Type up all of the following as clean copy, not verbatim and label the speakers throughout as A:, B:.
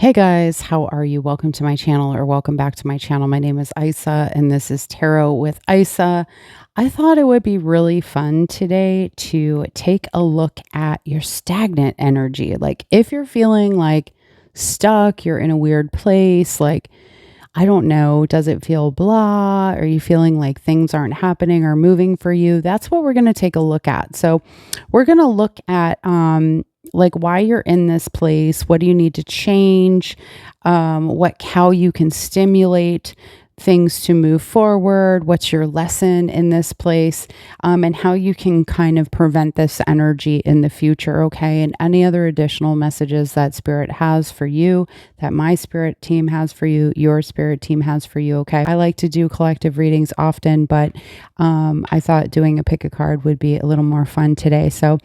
A: Hey guys, how are you? Welcome to my channel or welcome back to my channel. My name is Isa and this is Tarot with Isa. I thought it would be really fun today to take a look at your stagnant energy. Like if you're feeling like stuck, you're in a weird place, like I don't know, does it feel blah? Are you feeling like things aren't happening or moving for you? That's what we're going to take a look at. So, we're going to look at like why you're in this place, what do you need to change, how you can stimulate things to move forward, what's your lesson in this place, and how you can kind of prevent this energy in the future, okay? And any other additional messages that spirit has for you, that my spirit team has for you, your spirit team has for you, okay? I like to do collective readings often, but I thought doing a pick a card would be a little more fun today. So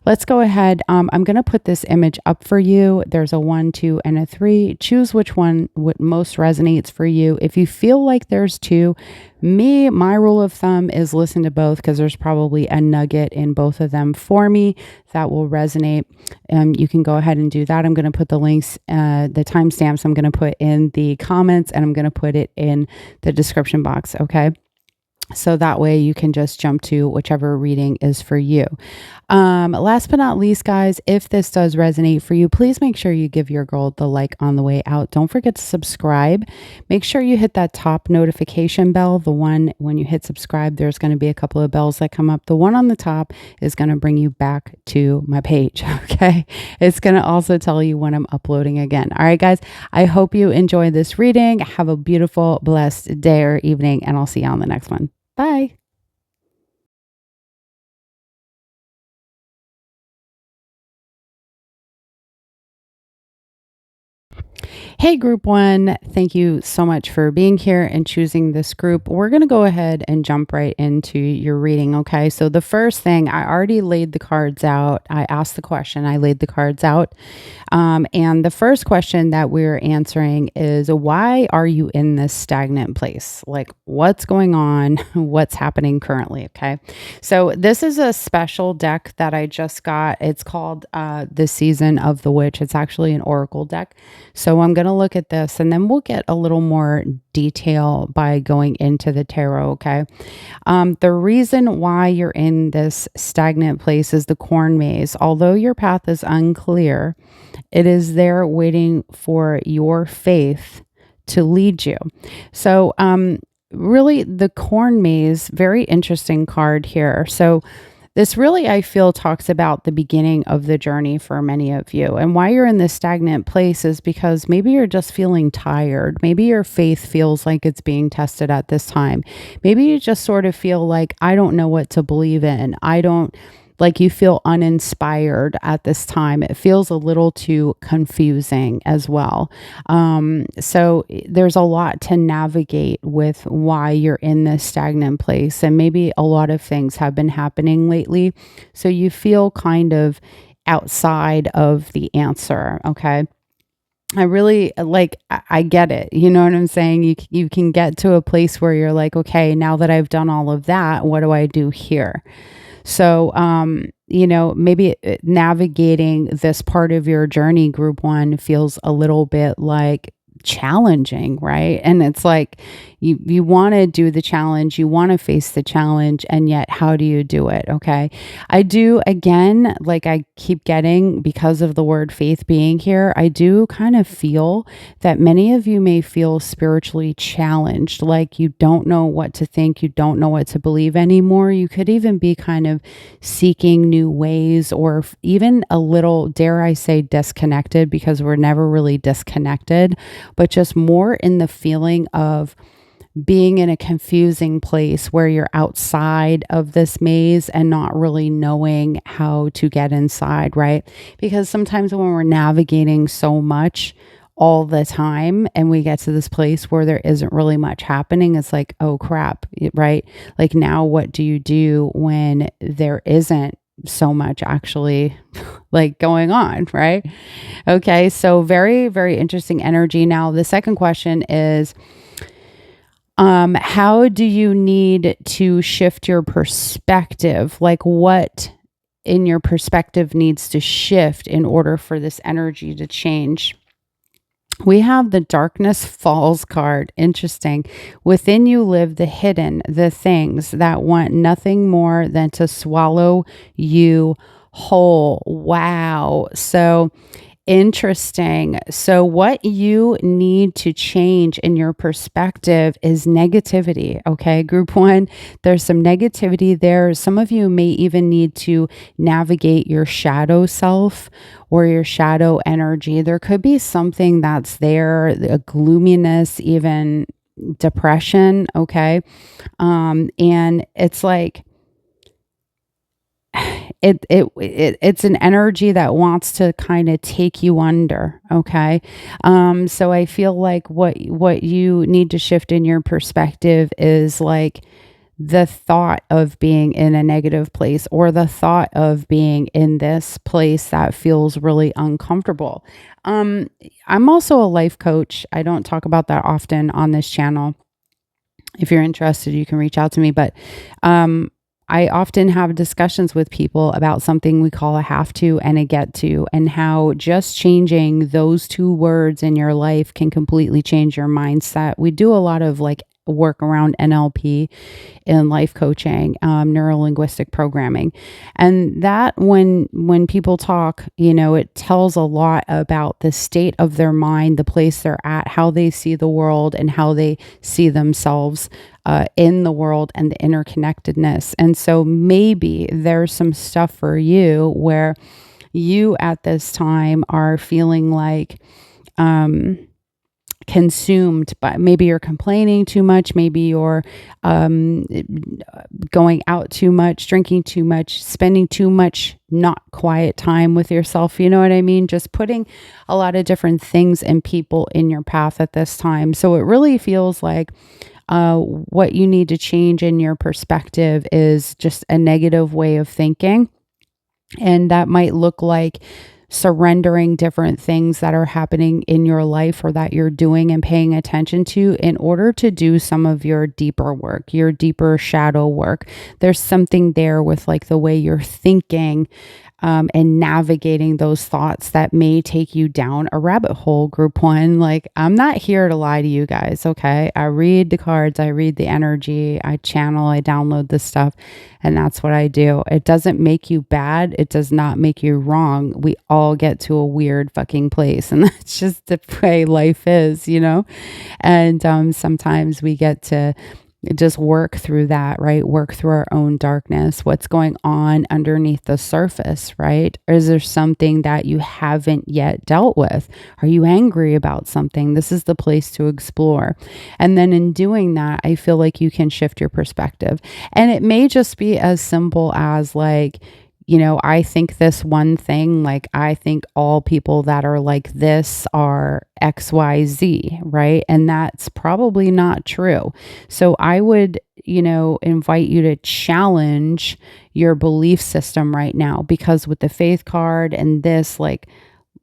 A: let's go ahead. I'm going to put this image up for you. There's a 1, 2, and a 3. Choose which one most resonates for you. If you feel like there's 2, my rule of thumb is listen to both because there's probably a nugget in both of them for me that will resonate. You can go ahead and do that. I'm going to put the links, the timestamps I'm going to put in the comments, and I'm going to put it in the description box. Okay. So that way you can just jump to whichever reading is for you. Last but not least, guys, if this does resonate for you, please make sure you give your girl the like on the way out. Don't forget to subscribe. Make sure you hit that top notification bell. The one when you hit subscribe, there's going to be a couple of bells that come up. The one on the top is going to bring you back to my page. Okay. It's going to also tell you when I'm uploading again. All right, guys, I hope you enjoy this reading. Have a beautiful, blessed day or evening, and I'll see you on the next one. Bye. Hey, group one. Thank you so much for being here and choosing this group. We're going to go ahead and jump right into your reading. Okay. So, the first thing, I already laid the cards out. I asked the question, I laid the cards out. And the first question that we're answering is why are you in this stagnant place? Like, what's going on? What's happening currently? Okay. So, this is a special deck that I just got. It's called The Season of the Witch. It's actually an oracle deck. So I'm going to look at this and then we'll get a little more detail by going into the tarot, okay? The reason why you're in this stagnant place is the corn maze. Although your path is unclear, it is there waiting for your faith to lead you. So, really, the corn maze, very interesting card here. So, this really, I feel, talks about the beginning of the journey for many of you. And why you're in this stagnant place is because maybe you're just feeling tired. Maybe your faith feels like it's being tested at this time. Maybe you just sort of feel like, I don't know what to believe in. Like you feel uninspired at this time. It feels a little too confusing as well. So there's a lot to navigate with why you're in this stagnant place. And maybe a lot of things have been happening lately. So you feel kind of outside of the answer. Okay. I really I get it. You know what I'm saying? You can get to a place where you're like, okay, now that I've done all of that, what do I do here? So, maybe navigating this part of your journey, group one, feels a little bit like challenging, right? And it's like you want to do the challenge, you want to face the challenge, and yet how do you do it? Okay. I do, again, like I keep getting, because of the word faith being here, I do kind of feel that many of you may feel spiritually challenged, like you don't know what to think, you don't know what to believe anymore. You could even be kind of seeking new ways, or even a little, dare I say, disconnected, because we're never really disconnected, but just more in the feeling of being in a confusing place where you're outside of this maze and not really knowing how to get inside, right? Because sometimes when we're navigating so much all the time and we get to this place where there isn't really much happening, it's like, oh crap, right? Like, now what do you do when there isn't so much actually like going on, right? Okay, so very, very interesting energy. Now, the second question is, how do you need to shift your perspective? Like, what in your perspective needs to shift in order for this energy to change? We have the darkness falls card. Interesting. Within you live the hidden, the things that want nothing more than to swallow you whole. Wow. So interesting. So, what you need to change in your perspective is negativity. Okay, group one, there's some negativity there. Some of you may even need to navigate your shadow self or your shadow energy. There could be something that's there, a gloominess, even depression. Okay. And it's like, it's an energy that wants to kind of take you under. Okay. So I feel like what you need to shift in your perspective is like the thought of being in a negative place, or the thought of being in this place that feels really uncomfortable. um I'm also a life coach. I don't talk about that often on this channel. If you're interested, you can reach out to me. But I often have discussions with people about something we call a have to and a get to, and how just changing those two words in your life can completely change your mindset. We do a lot of like work around NLP in life coaching, neuro linguistic programming, and that when people talk, it tells a lot about the state of their mind, the place they're at, how they see the world, and how they see themselves in the world, and the interconnectedness. And so maybe there's some stuff for you where you at this time are feeling like um consumed, but maybe you're complaining too much, maybe you're um going out too much, drinking too much, spending too much not quiet time with yourself. You know what I mean? Just putting a lot of different things and people in your path at this time. So it really feels like what you need to change in your perspective is just a negative way of thinking. And that might look like surrendering different things that are happening in your life, or that you're doing and paying attention to, in order to do some of your deeper work, your deeper shadow work. There's something there with like the way you're thinking, and navigating those thoughts that may take you down a rabbit hole, group one. Like, I'm not here to lie to you guys, okay? I read the cards, I read the energy, I channel, I download this stuff, and that's what I do. It doesn't make you bad, it does not make you wrong. We all get to a weird fucking place, and that's just the way life is. And sometimes we get to just work through that, right? Work through our own darkness. What's going on underneath the surface, right? Or is there something that you haven't yet dealt with? Are you angry about something? This is the place to explore. And then in doing that, I feel like you can shift your perspective. And it may just be as simple as like, I think this one thing, like I think all people that are like this are XYZ, right? And that's probably not true. So I would, invite you to challenge your belief system right now, because with the faith card and this, like,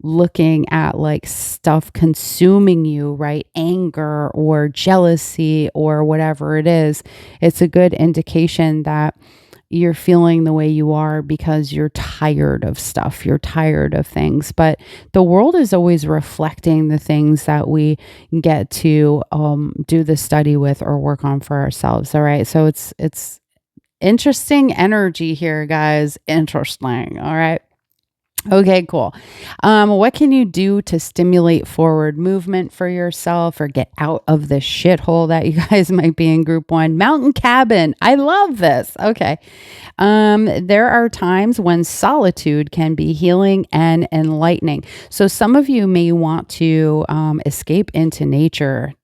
A: looking at like stuff consuming you, right? Anger or jealousy or whatever it is, it's a good indication that you're feeling the way you are because you're tired of stuff. You're tired of things. But the world is always reflecting the things that we get to do the study with or work on for ourselves. All right. So it's interesting energy here, guys. Interesting. All right. Okay, cool. What can you do to stimulate forward movement for yourself, or get out of the shithole that you guys might be in, group one? Mountain cabin. I love this. Okay. There are times when solitude can be healing and enlightening. So some of you may want to escape into nature.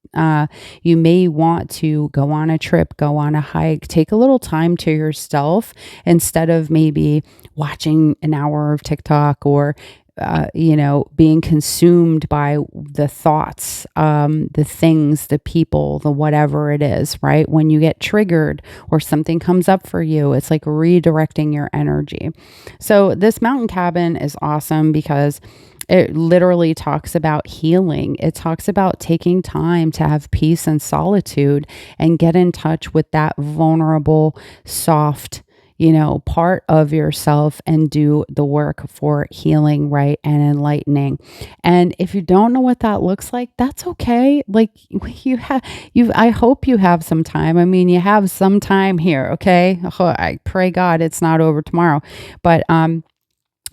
A: You may want to go on a trip, go on a hike, take a little time to yourself, instead of maybe watching an hour of TikTok, or being consumed by the thoughts, the things, the people, the whatever it is, right? When you get triggered or something comes up for you, it's like redirecting your energy. So this mountain cabin is awesome because it literally talks about healing. It talks about taking time to have peace and solitude and get in touch with that vulnerable, soft, part of yourself and do the work for healing, right? And enlightening. And if you don't know what that looks like, that's okay. Like I hope you have some time. I mean, you have some time here, okay? I pray God it's not over tomorrow. But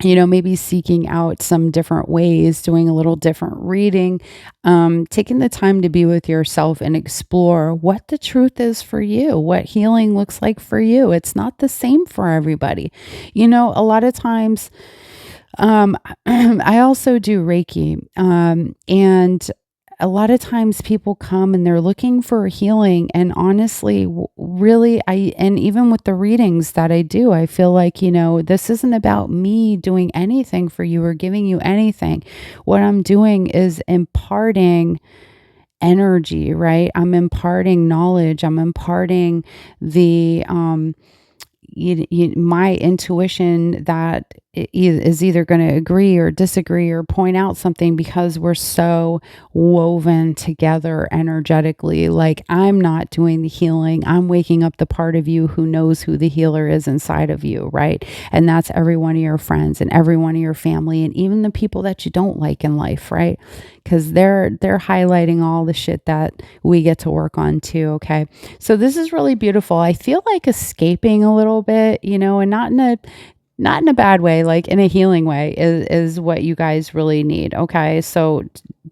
A: maybe seeking out some different ways, doing a little different reading, taking the time to be with yourself and explore what the truth is for you, what healing looks like for you. It's not the same for everybody. A lot of times, I also do Reiki, and a lot of times people come and they're looking for healing. And honestly, really, and even with the readings that I do, I feel like, this isn't about me doing anything for you or giving you anything. What I'm doing is imparting energy, right? I'm imparting knowledge. I'm imparting the, my intuition that is either going to agree or disagree or point out something, because we're so woven together energetically. Like, I'm not doing the healing. I'm waking up the part of you who knows who the healer is inside of you, right? And that's every one of your friends and every one of your family, and even the people that you don't like in life, right? Because they're highlighting all the shit that we get to work on too. Okay, so this is really beautiful. I feel like escaping a little bit, and not in a bad way, like in a healing way, is what you guys really need. Okay, so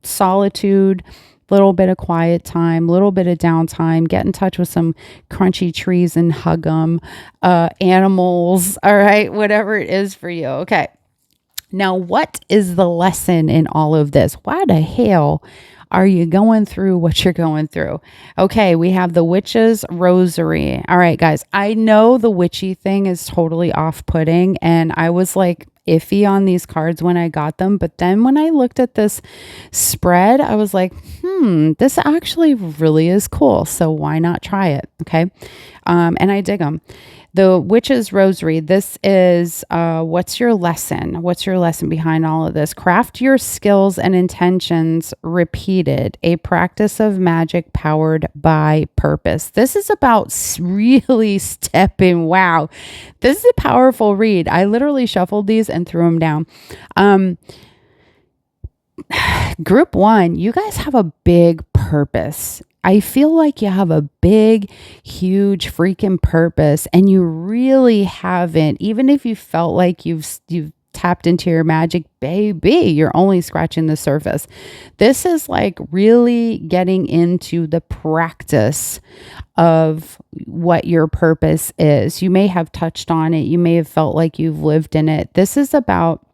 A: solitude, little bit of quiet time, little bit of downtime, get in touch with some crunchy trees and hug them, animals, all right, whatever it is for you. Okay. Now, what is the lesson in all of this? Why the hell are you going through what you're going through? Okay, we have the witch's rosary. All right, guys, I know the witchy thing is totally off-putting, and I was like iffy on these cards when I got them. But then when I looked at this spread, I was like, this actually really is cool. So why not try it? Okay. And I dig them. The Witch's Rosary. This is what's your lesson? What's your lesson behind all of this? Craft your skills and intentions repeated, a practice of magic powered by purpose. This is about really stepping. Wow. This is a powerful read. I literally shuffled these and threw them down. Group 1, you guys have a big purpose. I feel like you have a big, huge freaking purpose, and you really haven't. Even if you felt like you've tapped into your magic, baby, you're only scratching the surface. This is like really getting into the practice of what your purpose is. You may have touched on it. You may have felt like you've lived in it. This is about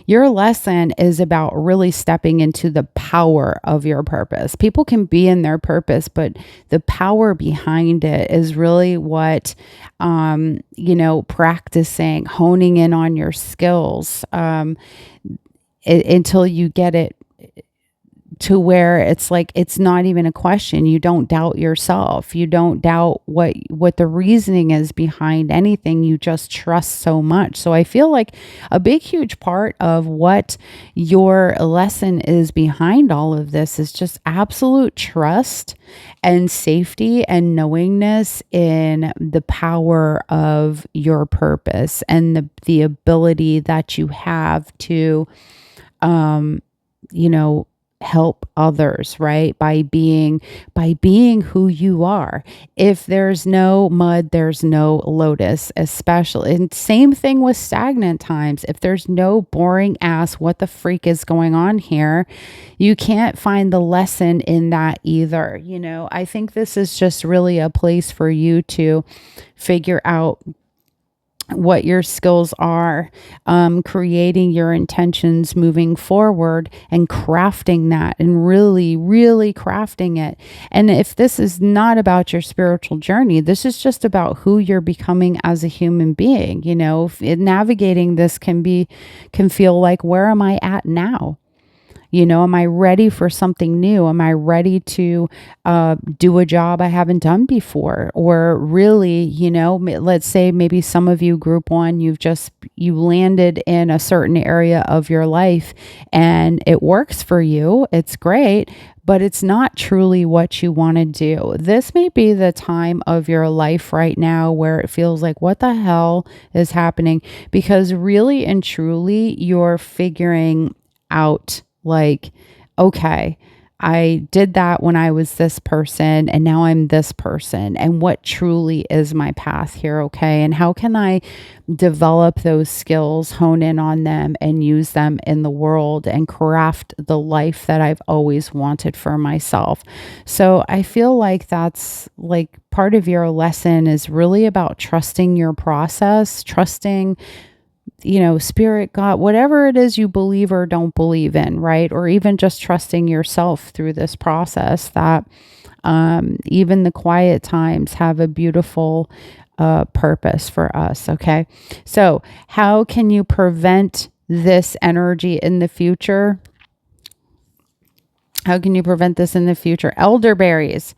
A: your lesson is about really stepping into the power of your purpose. People can be in their purpose, but the power behind it is really what, practicing, honing in on your skills until you get it to where it's like, it's not even a question. You don't doubt yourself. You don't doubt what the reasoning is behind anything. You just trust so much. So I feel like a big, huge part of what your lesson is behind all of this is just absolute trust and safety and knowingness in the power of your purpose and the ability that you have to, help others, right? By being who you are. If there's no mud, there's no lotus, especially. And same thing with stagnant times. If there's no boring ass, what the freak is going on here? You can't find the lesson in that either. I think this is just really a place for you to figure out what your skills are, creating your intentions moving forward and crafting that and really, really crafting it. And if this is not about your spiritual journey, this is just about who you're becoming as a human being. Navigating this can feel like, where am I at now? Am I ready for something new? Am I ready to do a job I haven't done before? Or really, let's say maybe some of you, group one, you landed in a certain area of your life and it works for you. It's great, but it's not truly what you want to do. This may be the time of your life right now where it feels like, what the hell is happening? Because really and truly, you're figuring out, like, okay, I did that when I was this person and now I'm this person. And what truly is my path here? Okay. And how can I develop those skills, hone in on them, and use them in the world and craft the life that I've always wanted for myself? So I feel like that's like part of your lesson is really about trusting your process, trusting spirit, God, whatever it is you believe or don't believe in, right? Or even just trusting yourself through this process, that even the quiet times have a beautiful purpose for us. Okay. So how can you prevent this energy in the future? How can you prevent this in the future? Elderberries.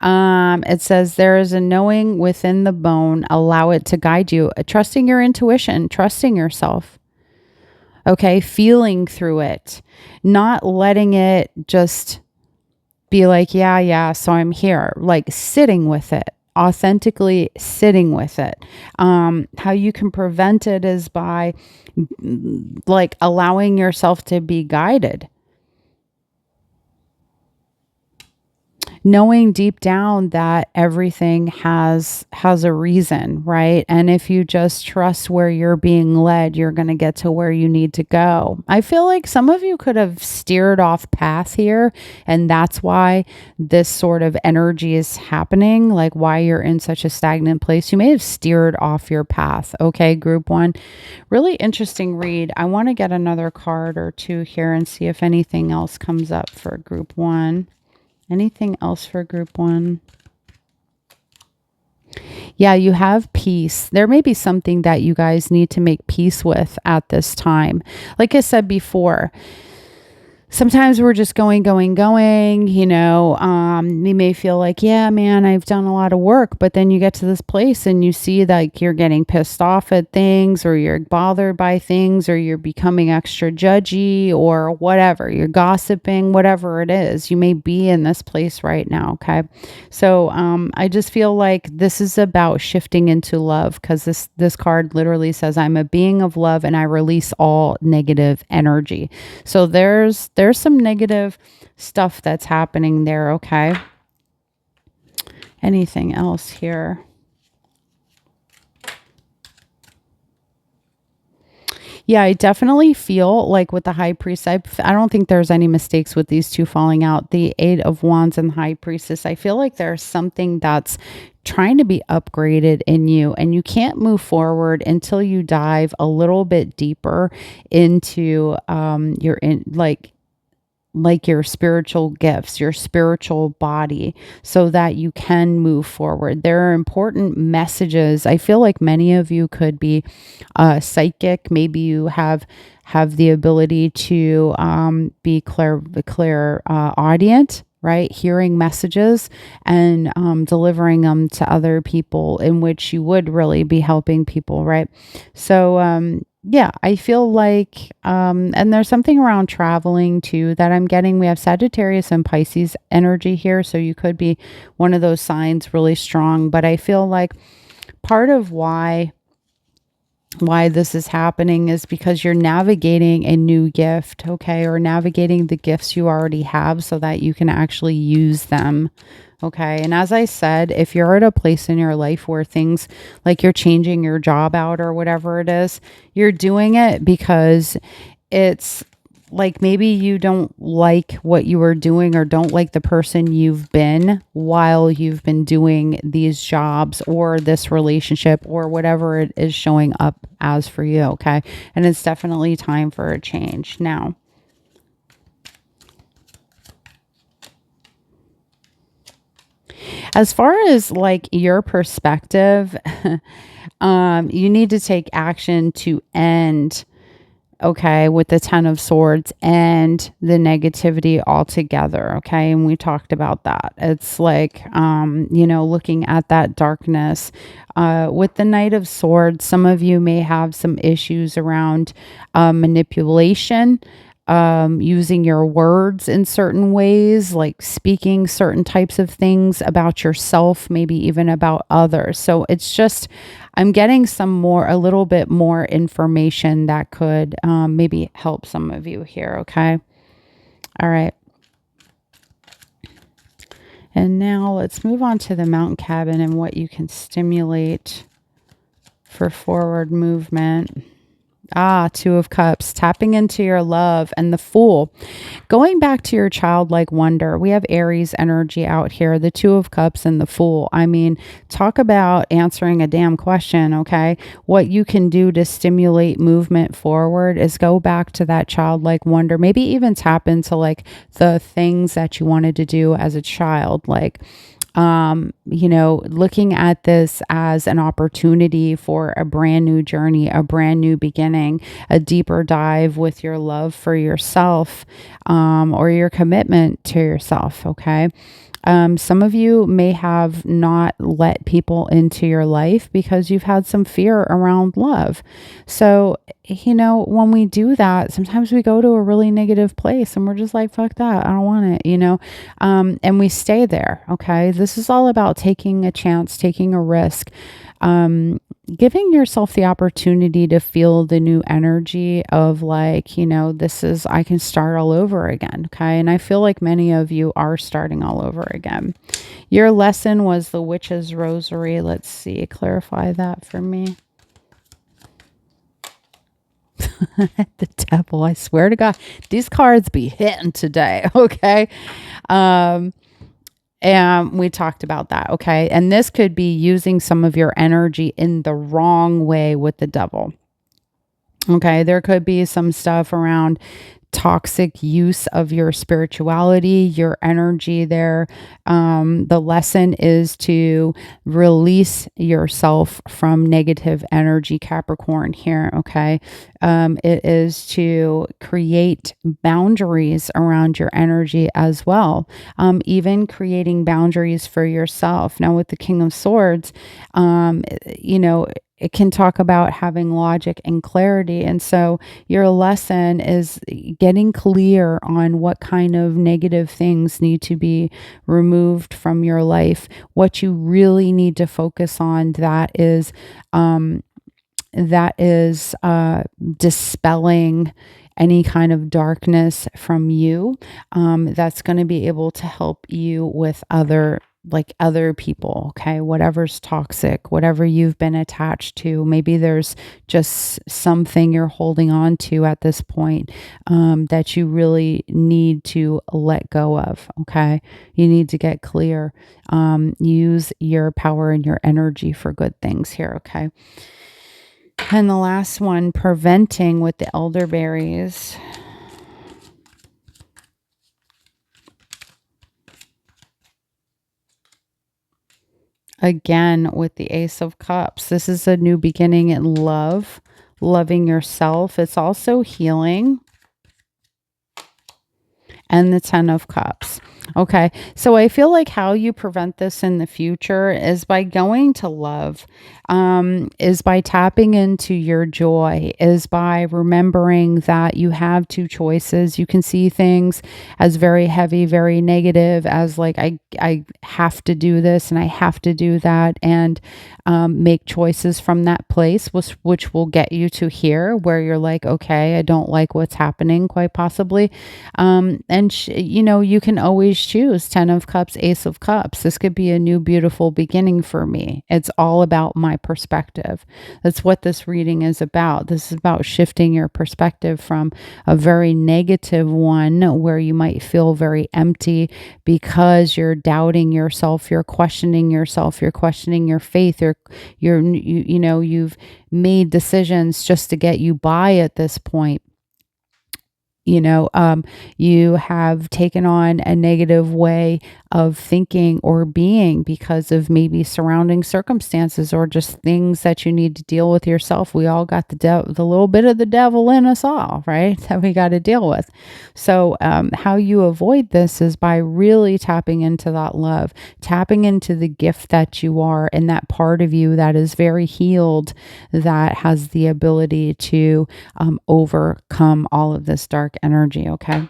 A: It says there is a knowing within the bone. Allow it to guide you. Trusting your intuition, trusting yourself. Okay. Feeling through it, not letting it just be like, yeah. So I'm here, like sitting with it, authentically sitting with it. How you can prevent it is by like allowing yourself to be guided. Knowing deep down that everything has a reason, right? And if you just trust where you're being led, you're going to get to where you need to go. I feel like some of you could have steered off path here, and that's why this sort of energy is happening, like why you're in such a stagnant place. You may have steered off your path. Okay, group one. Really interesting read. I want to get another card or two here and see if anything else comes up for group one. Anything else for group one? Yeah, you have peace. There may be something that you guys need to make peace with at this time. Like I said before, sometimes we're just going. We may feel like, yeah, man, I've done a lot of work, but then you get to this place and you see like you're getting pissed off at things, or you're bothered by things, or you're becoming extra judgy, or whatever. You're gossiping, whatever it is. You may be in this place right now. Okay. So I just feel like this is about shifting into love, because this card literally says, I'm a being of love and I release all negative energy. So there's some negative stuff that's happening there. Okay. Anything else here? Yeah, I definitely feel like with the High Priest, I don't think there's any mistakes with these two falling out. The Eight of Wands and High Priestess, I feel like there's something that's trying to be upgraded in you, and you can't move forward until you dive a little bit deeper into like your spiritual gifts, your spiritual body, so that you can move forward. There are important messages. I feel like many of you could be psychic. Maybe you have the ability to be clear audience, right? Hearing messages and delivering them to other people, in which you would really be helping people, right? So yeah, I feel like, and there's something around traveling too that I'm getting. We have Sagittarius and Pisces energy here. So you could be one of those signs really strong, but I feel like part of why this is happening is because you're navigating a new gift, okay, or navigating the gifts you already have so that you can actually use them. Okay. And as I said, if you're at a place in your life where things like you're changing your job out or whatever it is, you're doing it because it's like maybe you don't like what you were doing, or don't like the person you've been while you've been doing these jobs or this relationship or whatever it is showing up as for you. Okay. And it's definitely time for a change now. As far as like your perspective, you need to take action to end okay, with the Ten of Swords and the negativity altogether, okay? And we talked about that. It's like, looking at that darkness. With the Knight of Swords, some of you may have some issues around manipulation, using your words in certain ways, like speaking certain types of things about yourself, maybe even about others. So it's just, I'm getting a little bit more information that could maybe help some of you here. Okay. All right. And now let's move on to the mountain cabin and what you can stimulate for forward movement. Two of Cups, tapping into your love, and the Fool. Going back to your childlike wonder, we have Aries energy out here, the Two of Cups and the Fool. I mean, talk about answering a damn question, okay? What you can do to stimulate movement forward is go back to that childlike wonder, maybe even tap into like the things that you wanted to do as a child, like looking at this as an opportunity for a brand new journey, a brand new beginning, a deeper dive with your love for yourself, or your commitment to yourself. Okay. Some of you may have not let people into your life because you've had some fear around love. So, when we do that, sometimes we go to a really negative place and we're just like, fuck that. I don't want it, and we stay there. Okay. This is all about taking a chance, taking a risk. Giving yourself the opportunity to feel the new energy of like, I can start all over again. Okay. And I feel like many of you are starting all over again. Your lesson was the Witch's Rosary. Let's see, clarify that for me. The devil, I swear to God, these cards be hitting today. Okay. And we talked about that. Okay. And this could be using some of your energy in the wrong way with the devil. Okay. There could be some stuff around toxic use of your spirituality, your energy there. The lesson is to release yourself from negative energy, Capricorn here. Okay. It is to create boundaries around your energy as well. Even creating boundaries for yourself. Now with the King of Swords, it can talk about having logic and clarity. And so your lesson is getting clear on what kind of negative things need to be removed from your life. What you really need to focus on, that is dispelling any kind of darkness from you. That's going to be able to help you with other people. Okay. Whatever's toxic, whatever you've been attached to, maybe there's just something you're holding on to at this point, that you really need to let go of. Okay. You need to get clear. Use your power and your energy for good things here. Okay. And the last one, preventing with the elderberries. Again, with the Ace of Cups, this is a new beginning in love, loving yourself. It's also healing. And the Ten of Cups. Okay. So I feel like how you prevent this in the future is by going to love, is by tapping into your joy, is by remembering that you have two choices. You can see things as very heavy, very negative, as like, I have to do this and I have to do that, and make choices from that place, which will get you to here where you're like, okay, I don't like what's happening, quite possibly. You can always choose Ten of Cups, Ace of Cups. This could be a new, beautiful beginning for me. It's all about my perspective. That's what this reading is about. This is about shifting your perspective from a very negative one where you might feel very empty because you're doubting yourself, you're questioning yourself, you're questioning your faith, you've made decisions just to get you by at this point. You have taken on a negative way of thinking or being because of maybe surrounding circumstances or just things that you need to deal with yourself. We all got the little bit of the devil in us all, right? That we got to deal with. So, how you avoid this is by really tapping into that love, tapping into the gift that you are and that part of you that is very healed, that has the ability to overcome all of this dark energy. Okay.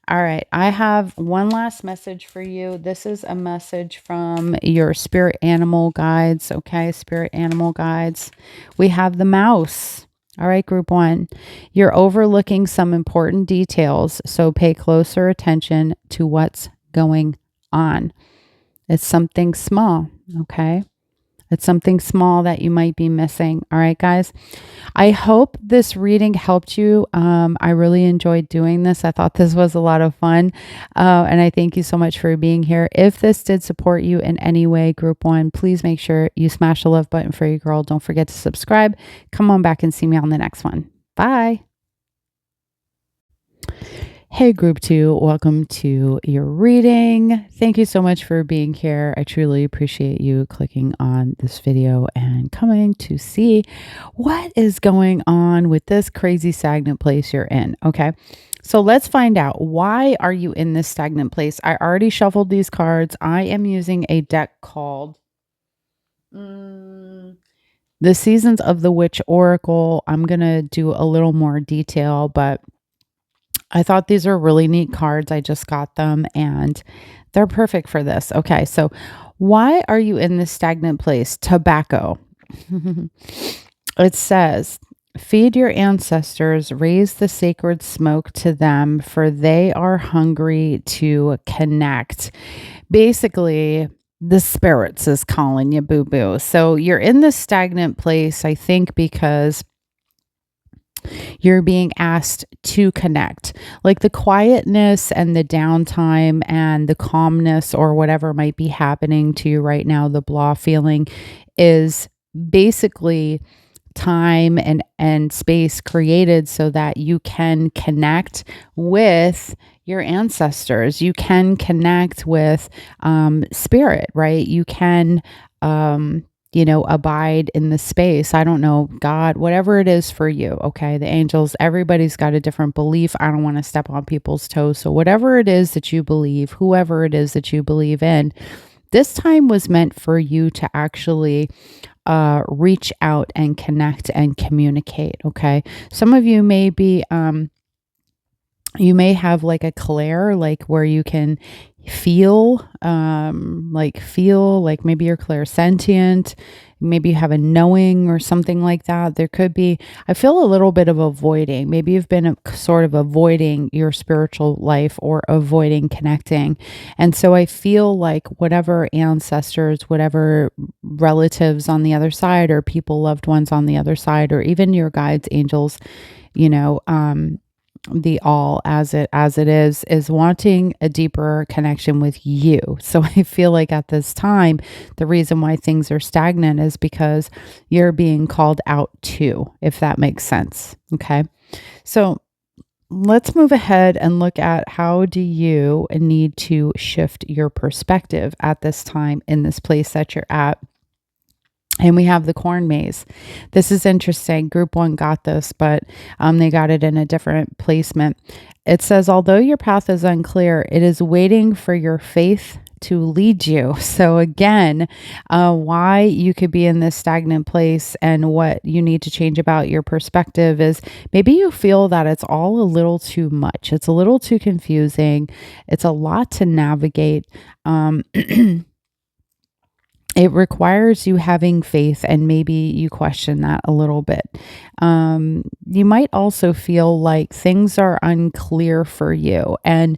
A: All right. I have one last message for you. This is a message from your spirit animal guides. Okay. Spirit animal guides. We have the mouse. All right, group one. You're overlooking some important details, so pay closer attention to what's going on. It's something small. Okay. It's something small that you might be missing. All right, guys. I hope this reading helped you. I really enjoyed doing this. I thought this was a lot of fun. And I thank you so much for being here. If this did support you in any way, group one, please make sure you smash the love button for your girl. Don't forget to subscribe. Come on back and see me on the next one. Bye. Hey, group two, welcome to your reading. Thank you so much for being here. I truly appreciate you clicking on this video and coming to see what is going on with this crazy stagnant place you're in. Okay. So let's find out, why are you in this stagnant place? I already shuffled these cards. I am using a deck called The Seasons of the Witch Oracle. I'm going to do a little more detail, but I thought these are really neat cards. I just got them and they're perfect for this. Okay, so why are you in this stagnant place? Tobacco. It says, feed your ancestors, raise the sacred smoke to them, for they are hungry to connect. Basically, the spirits is calling you, boo-boo. So you're in this stagnant place, I think, because you're being asked to connect. Like the quietness and the downtime and the calmness or whatever might be happening to you right now, the blah feeling, is basically time and space created so that you can connect with your ancestors. You can connect with spirit, right? You can abide in the space. I don't know, God, whatever it is for you. Okay. The angels, everybody's got a different belief. I don't want to step on people's toes. So whatever it is that you believe, whoever it is that you believe in, this time was meant for you to actually reach out and connect and communicate. Okay. Some of you may be, you may have like a clair, like where you can feel like maybe you're clairsentient, maybe you have a knowing or something like that. There could be, I feel a little bit of avoiding. Maybe you've been sort of avoiding your spiritual life or avoiding connecting. And so I feel like whatever ancestors, whatever relatives on the other side, or people, loved ones on the other side, or even your guides, angels, the all as it is wanting a deeper connection with you. So I feel like at this time, the reason why things are stagnant is because you're being called out to, if that makes sense. Okay. So let's move ahead and look at, how do you need to shift your perspective at this time in this place that you're at? And we have the corn maze. This is interesting. Group one got this, but they got it in a different placement. It says, although your path is unclear, it is waiting for your faith to lead you. So again, why you could be in this stagnant place and what you need to change about your perspective is, maybe you feel that it's all a little too much. It's a little too confusing. It's a lot to navigate. It requires you having faith, and maybe you question that a little bit. You might also feel like things are unclear for you. And,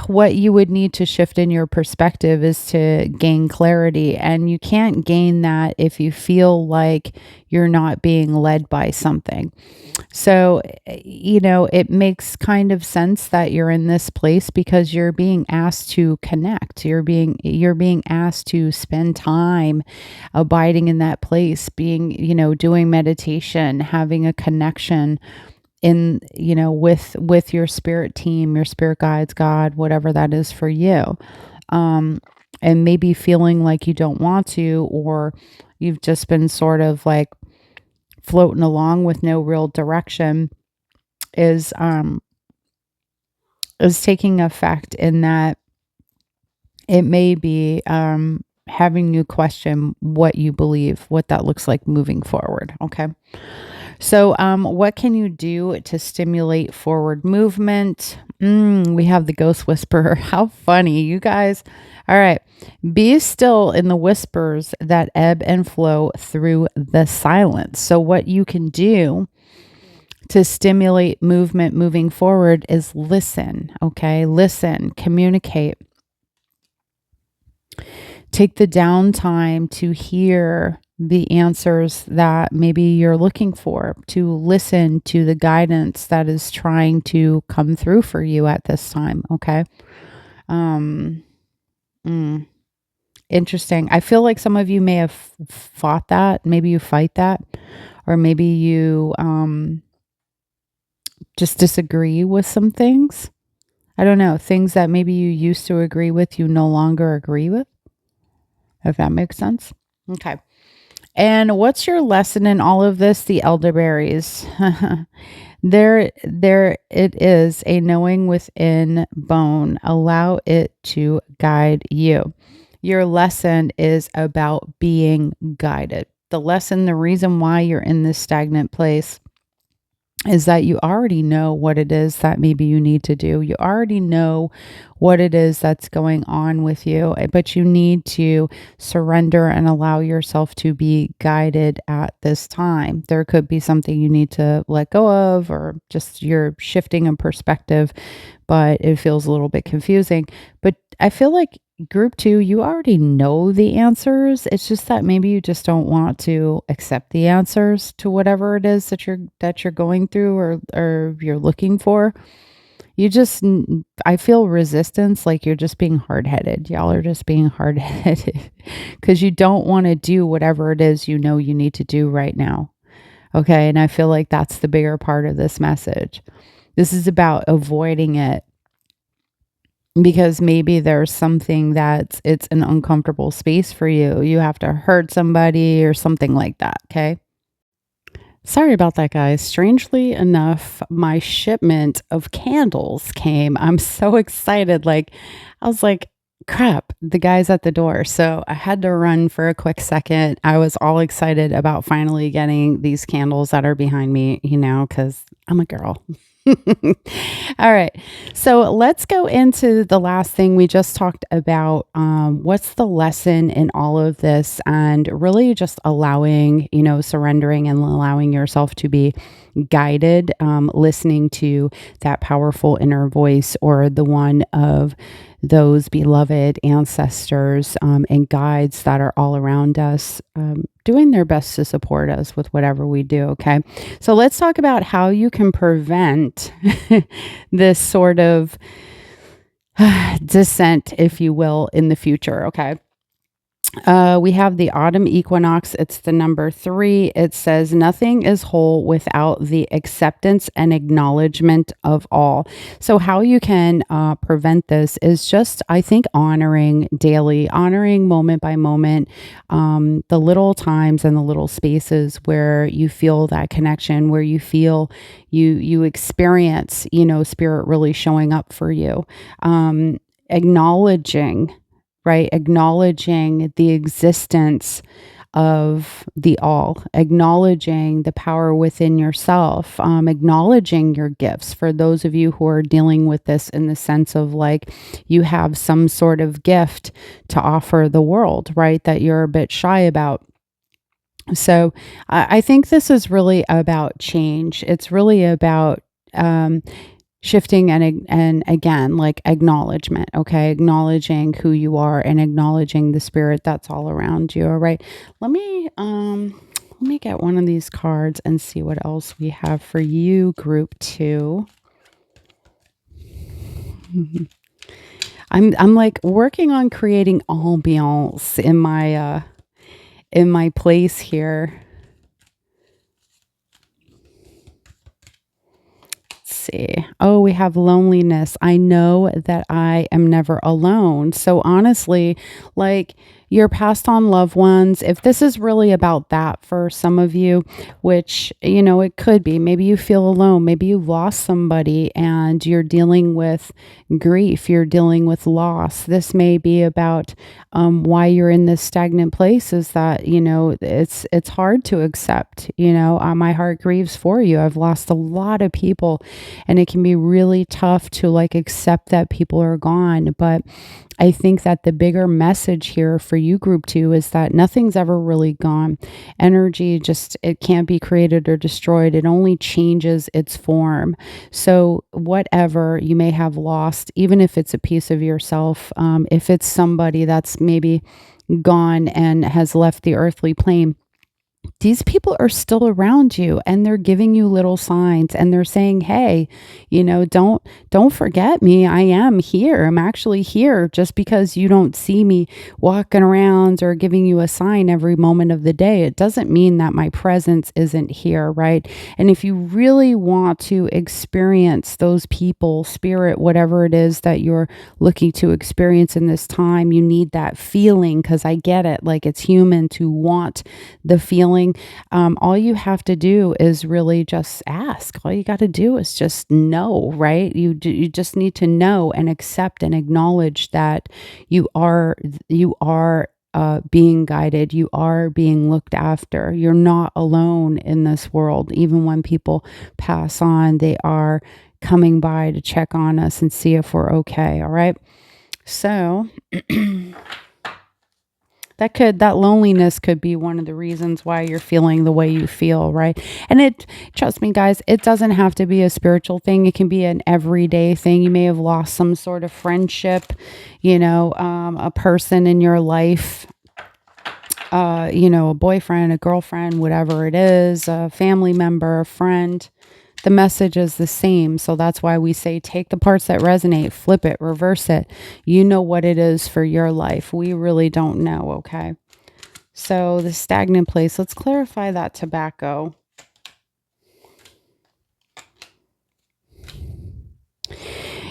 A: what you would need to shift in your perspective is to gain clarity. And you can't gain that if you feel like you're not being led by something. So, it makes kind of sense that you're in this place because you're being asked to connect. You're being asked to spend time abiding in that place, being, doing meditation, having a connection in, with your spirit team, your spirit guides, God, whatever that is for you. Um, and maybe feeling like you don't want to, or you've just been sort of like floating along with no real direction is um is taking effect in that it may be having you question what you believe, what that looks like moving forward. Okay. So, what can you do to stimulate forward movement? We have the ghost whisperer. How funny, you guys. All right. Be still in the whispers that ebb and flow through the silence. So, what you can do to stimulate movement moving forward is listen. Okay. Listen, communicate. Take the downtime to hear the answers that maybe you're looking for, to listen to the guidance that is trying to come through for you at this time. Okay. Um, mm, Interesting. I feel like some of you may have fought that. Maybe you fight that, or maybe you just disagree with some things. I don't know. Things that maybe you used to agree with, you no longer agree with, if that makes sense. Okay. And what's your lesson in all of this? The elderberries. There it is, a knowing within bone. Allow it to guide you. Your lesson is about being guided. The lesson, the reason why you're in this stagnant place is that you already know what it is that maybe you need to do. You already know what it is that's going on with you, but you need to surrender and allow yourself to be guided at this time. There could be something you need to let go of, or just you're shifting a perspective, but it feels a little bit confusing. But I feel like group two, you already know the answers. It's just that maybe you just don't want to accept the answers to whatever it is that you're going through, or you're looking for. I feel resistance, like you're just being hard-headed. Y'all are just being hard-headed because you don't want to do whatever it is you know you need to do right now. Okay. And I feel like that's the bigger part of this message. This is about avoiding it because maybe there's something it's an uncomfortable space for you. You have to hurt somebody or something like that. Okay. Sorry about that, guys. Strangely enough, my shipment of candles came. I'm so excited. Like, I was like, crap, the guy's at the door. So I had to run for a quick second. I was all excited about finally getting these candles that are behind me, because I'm a girl. All right. So let's go into the last thing we just talked about. What's the lesson in all of this? And really just allowing, surrendering and allowing yourself to be guided, listening to that powerful inner voice, or the one of those beloved ancestors and guides that are all around us, doing their best to support us with whatever we do. Okay. So let's talk about how you can prevent this sort of descent, if you will, in the future. Okay. We have the autumn equinox. It's the number 3. It says, nothing is whole without the acceptance and acknowledgement of all. So how you can prevent this is just, I think, honoring daily, honoring moment by moment, the little times and the little spaces where you feel that connection, where you feel you experience, spirit really showing up for you. Acknowledging, right? Acknowledging the existence of the all, acknowledging the power within yourself, acknowledging your gifts. For those of you who are dealing with this in the sense of like you have some sort of gift to offer the world, right? That you're a bit shy about. So I think this is really about change. It's really about shifting and again, like acknowledgement. Okay. Acknowledging who you are and acknowledging the spirit that's all around you. All right. Let me get one of these cards and see what else we have for you, group 2. I'm like working on creating ambiance in my place here. see. Oh, we have loneliness. I know that I am never alone. So honestly, like your passed on loved ones, if this is really about that for some of you, which, it could be, maybe you feel alone, maybe you lost somebody and you're dealing with grief, you're dealing with loss. This may be about why you're in this stagnant place is that, it's hard to accept, my heart grieves for you. I've lost a lot of people and it can be really tough to like accept that people are gone. But I think that the bigger message here for you, group two, is that nothing's ever really gone. Energy just, it can't be created or destroyed. It only changes its form. So, whatever you may have lost, even if it's a piece of yourself, if it's somebody that's maybe gone and has left the earthly plane, these people are still around you and they're giving you little signs and they're saying, hey, don't forget me. I am here. I'm actually here. Just because you don't see me walking around or giving you a sign every moment of the day, it doesn't mean that my presence isn't here, right? And if you really want to experience those people, spirit, whatever it is that you're looking to experience in this time, you need that feeling, because I get it. Like, it's human to want the feeling. All you have to do is really just ask. All you got to do is just know, right? You just need to know and accept and acknowledge that you are being guided. You are being looked after. You're not alone in this world. Even when people pass on, they are coming by to check on us and see if we're okay. All right. So that loneliness could be one of the reasons why you're feeling the way you feel, right? And trust me, guys, it doesn't have to be a spiritual thing. It can be an everyday thing. You may have lost some sort of friendship, a person in your life, a boyfriend, a girlfriend, whatever it is, a family member, a friend. The message is the same. So that's why we say take the parts that resonate, flip it, reverse it. You know what it is for your life. We really don't know, okay? So the stagnant place, let's clarify that tobacco.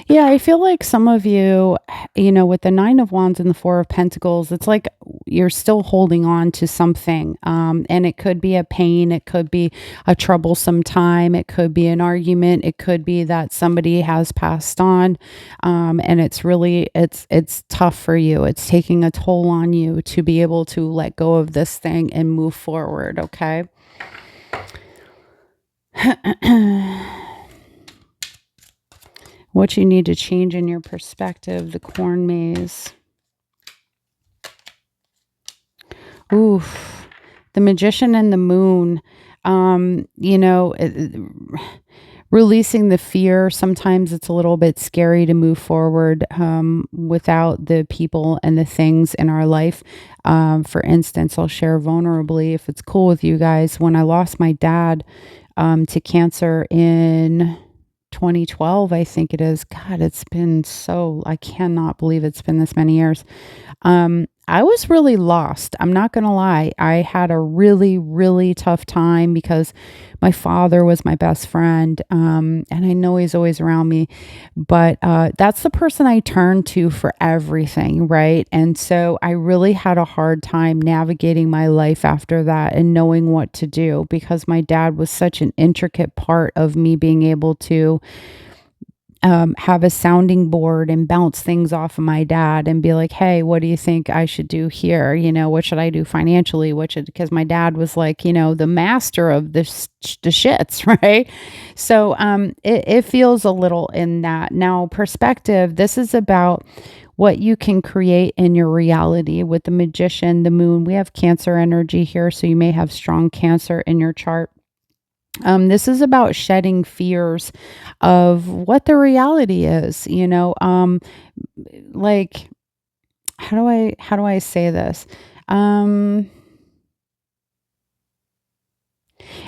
A: Yeah, I feel like some of you, with the Nine of Wands and the Four of Pentacles, it's like you're still holding on to something. And it could be a pain. It could be a troublesome time. It could be an argument. It could be that somebody has passed on. And it's tough for you. It's taking a toll on you to be able to let go of this thing and move forward. Okay. What you need to change in your perspective, the corn maze. Oof. The Magician and the Moon. Releasing the fear. Sometimes it's a little bit scary to move forward without the people and the things in our life. For instance, I'll share vulnerably, if it's cool with you guys, when I lost my dad to cancer in 2012, I think it is. God, I cannot believe it's been this many years. I was really lost. I'm not going to lie. I had a really, really tough time because my father was my best friend. And I know he's always around me, but that's the person I turned to for everything, right? And so I really had a hard time navigating my life after that and knowing what to do, because my dad was such an intricate part of me being able to have a sounding board and bounce things off of my dad and be like, hey, what do you think I should do here? What should I do financially? Because my dad was like, the master of the shits, right? So it feels a little in that. Now, perspective, this is about what you can create in your reality. With the Magician, the Moon, we have Cancer energy here. So you may have strong Cancer in your chart. This is about shedding fears of what the reality is, like, how do I say this? And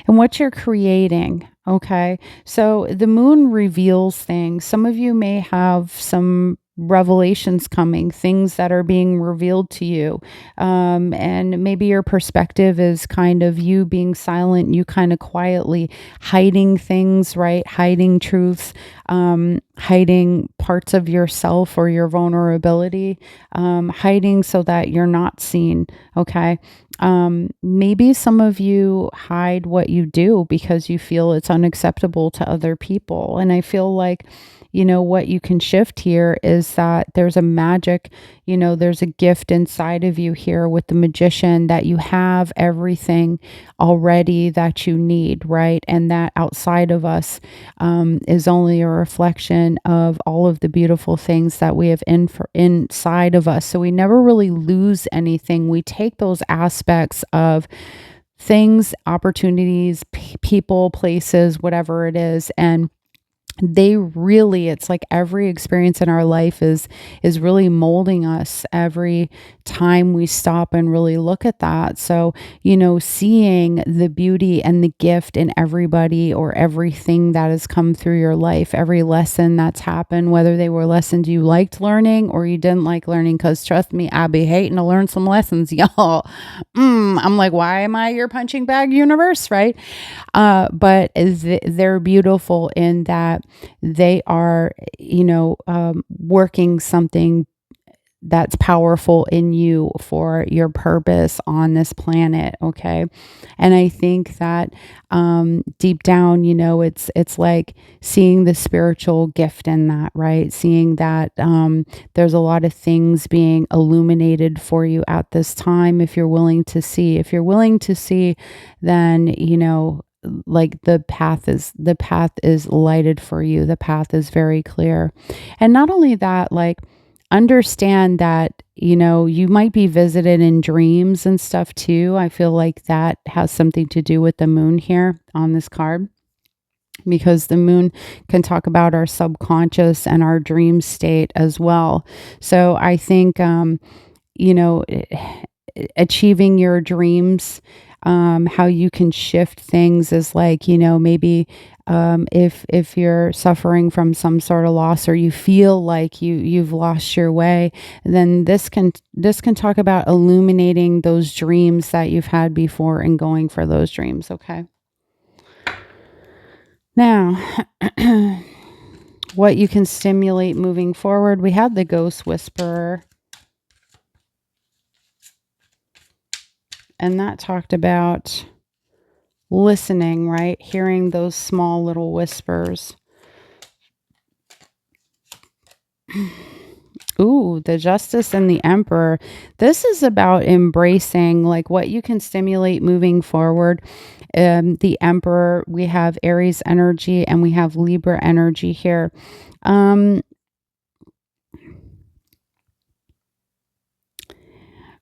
A: what you're creating. Okay. So the Moon reveals things. Some of you may have some revelations coming, things that are being revealed to you. And maybe your perspective is kind of you being silent, you kind of quietly hiding things, right? Hiding truths, hiding parts of yourself or your vulnerability, hiding so that you're not seen. Okay. Maybe some of you hide what you do because you feel it's unacceptable to other people. And I feel like, what you can shift here is that there's a magic, there's a gift inside of you here with the magician, that you have everything already that you need, right? And that outside of us is only a reflection of all of the beautiful things that we have inside of us. So we never really lose anything. We take those aspects of things, opportunities, people, places, whatever it is, and it's like every experience in our life is really molding us every time we stop and really look at that. So, seeing the beauty and the gift in everybody or everything that has come through your life, every lesson that's happened, whether they were lessons you liked learning or you didn't like learning, because trust me, I be hating to learn some lessons, y'all. I'm like, why am I your punching bag universe, right? But they're beautiful in that they are, working something that's powerful in you for your purpose on this planet. Okay. And I think that deep down, it's like seeing the spiritual gift in that, right? Seeing that there's a lot of things being illuminated for you at this time. If you're willing to see, then, like the path is lighted for you. The path is very clear. And not only that, like, understand that, you might be visited in dreams and stuff too. I feel like that has something to do with the moon here on this card, because the moon can talk about our subconscious and our dream state as well. So I think, you know, achieving your dreams, how you can shift things is like, maybe if you're suffering from some sort of loss, or you feel like you've lost your way, then this can talk about illuminating those dreams that you've had before and going for those dreams. Okay. Now, what you can stimulate moving forward, we had the ghost whisperer, and that talked about listening, right? Hearing those small little whispers. Ooh, the Justice and the Emperor. This is about embracing like what you can stimulate moving forward. The Emperor, we have Aries energy and we have Libra energy here.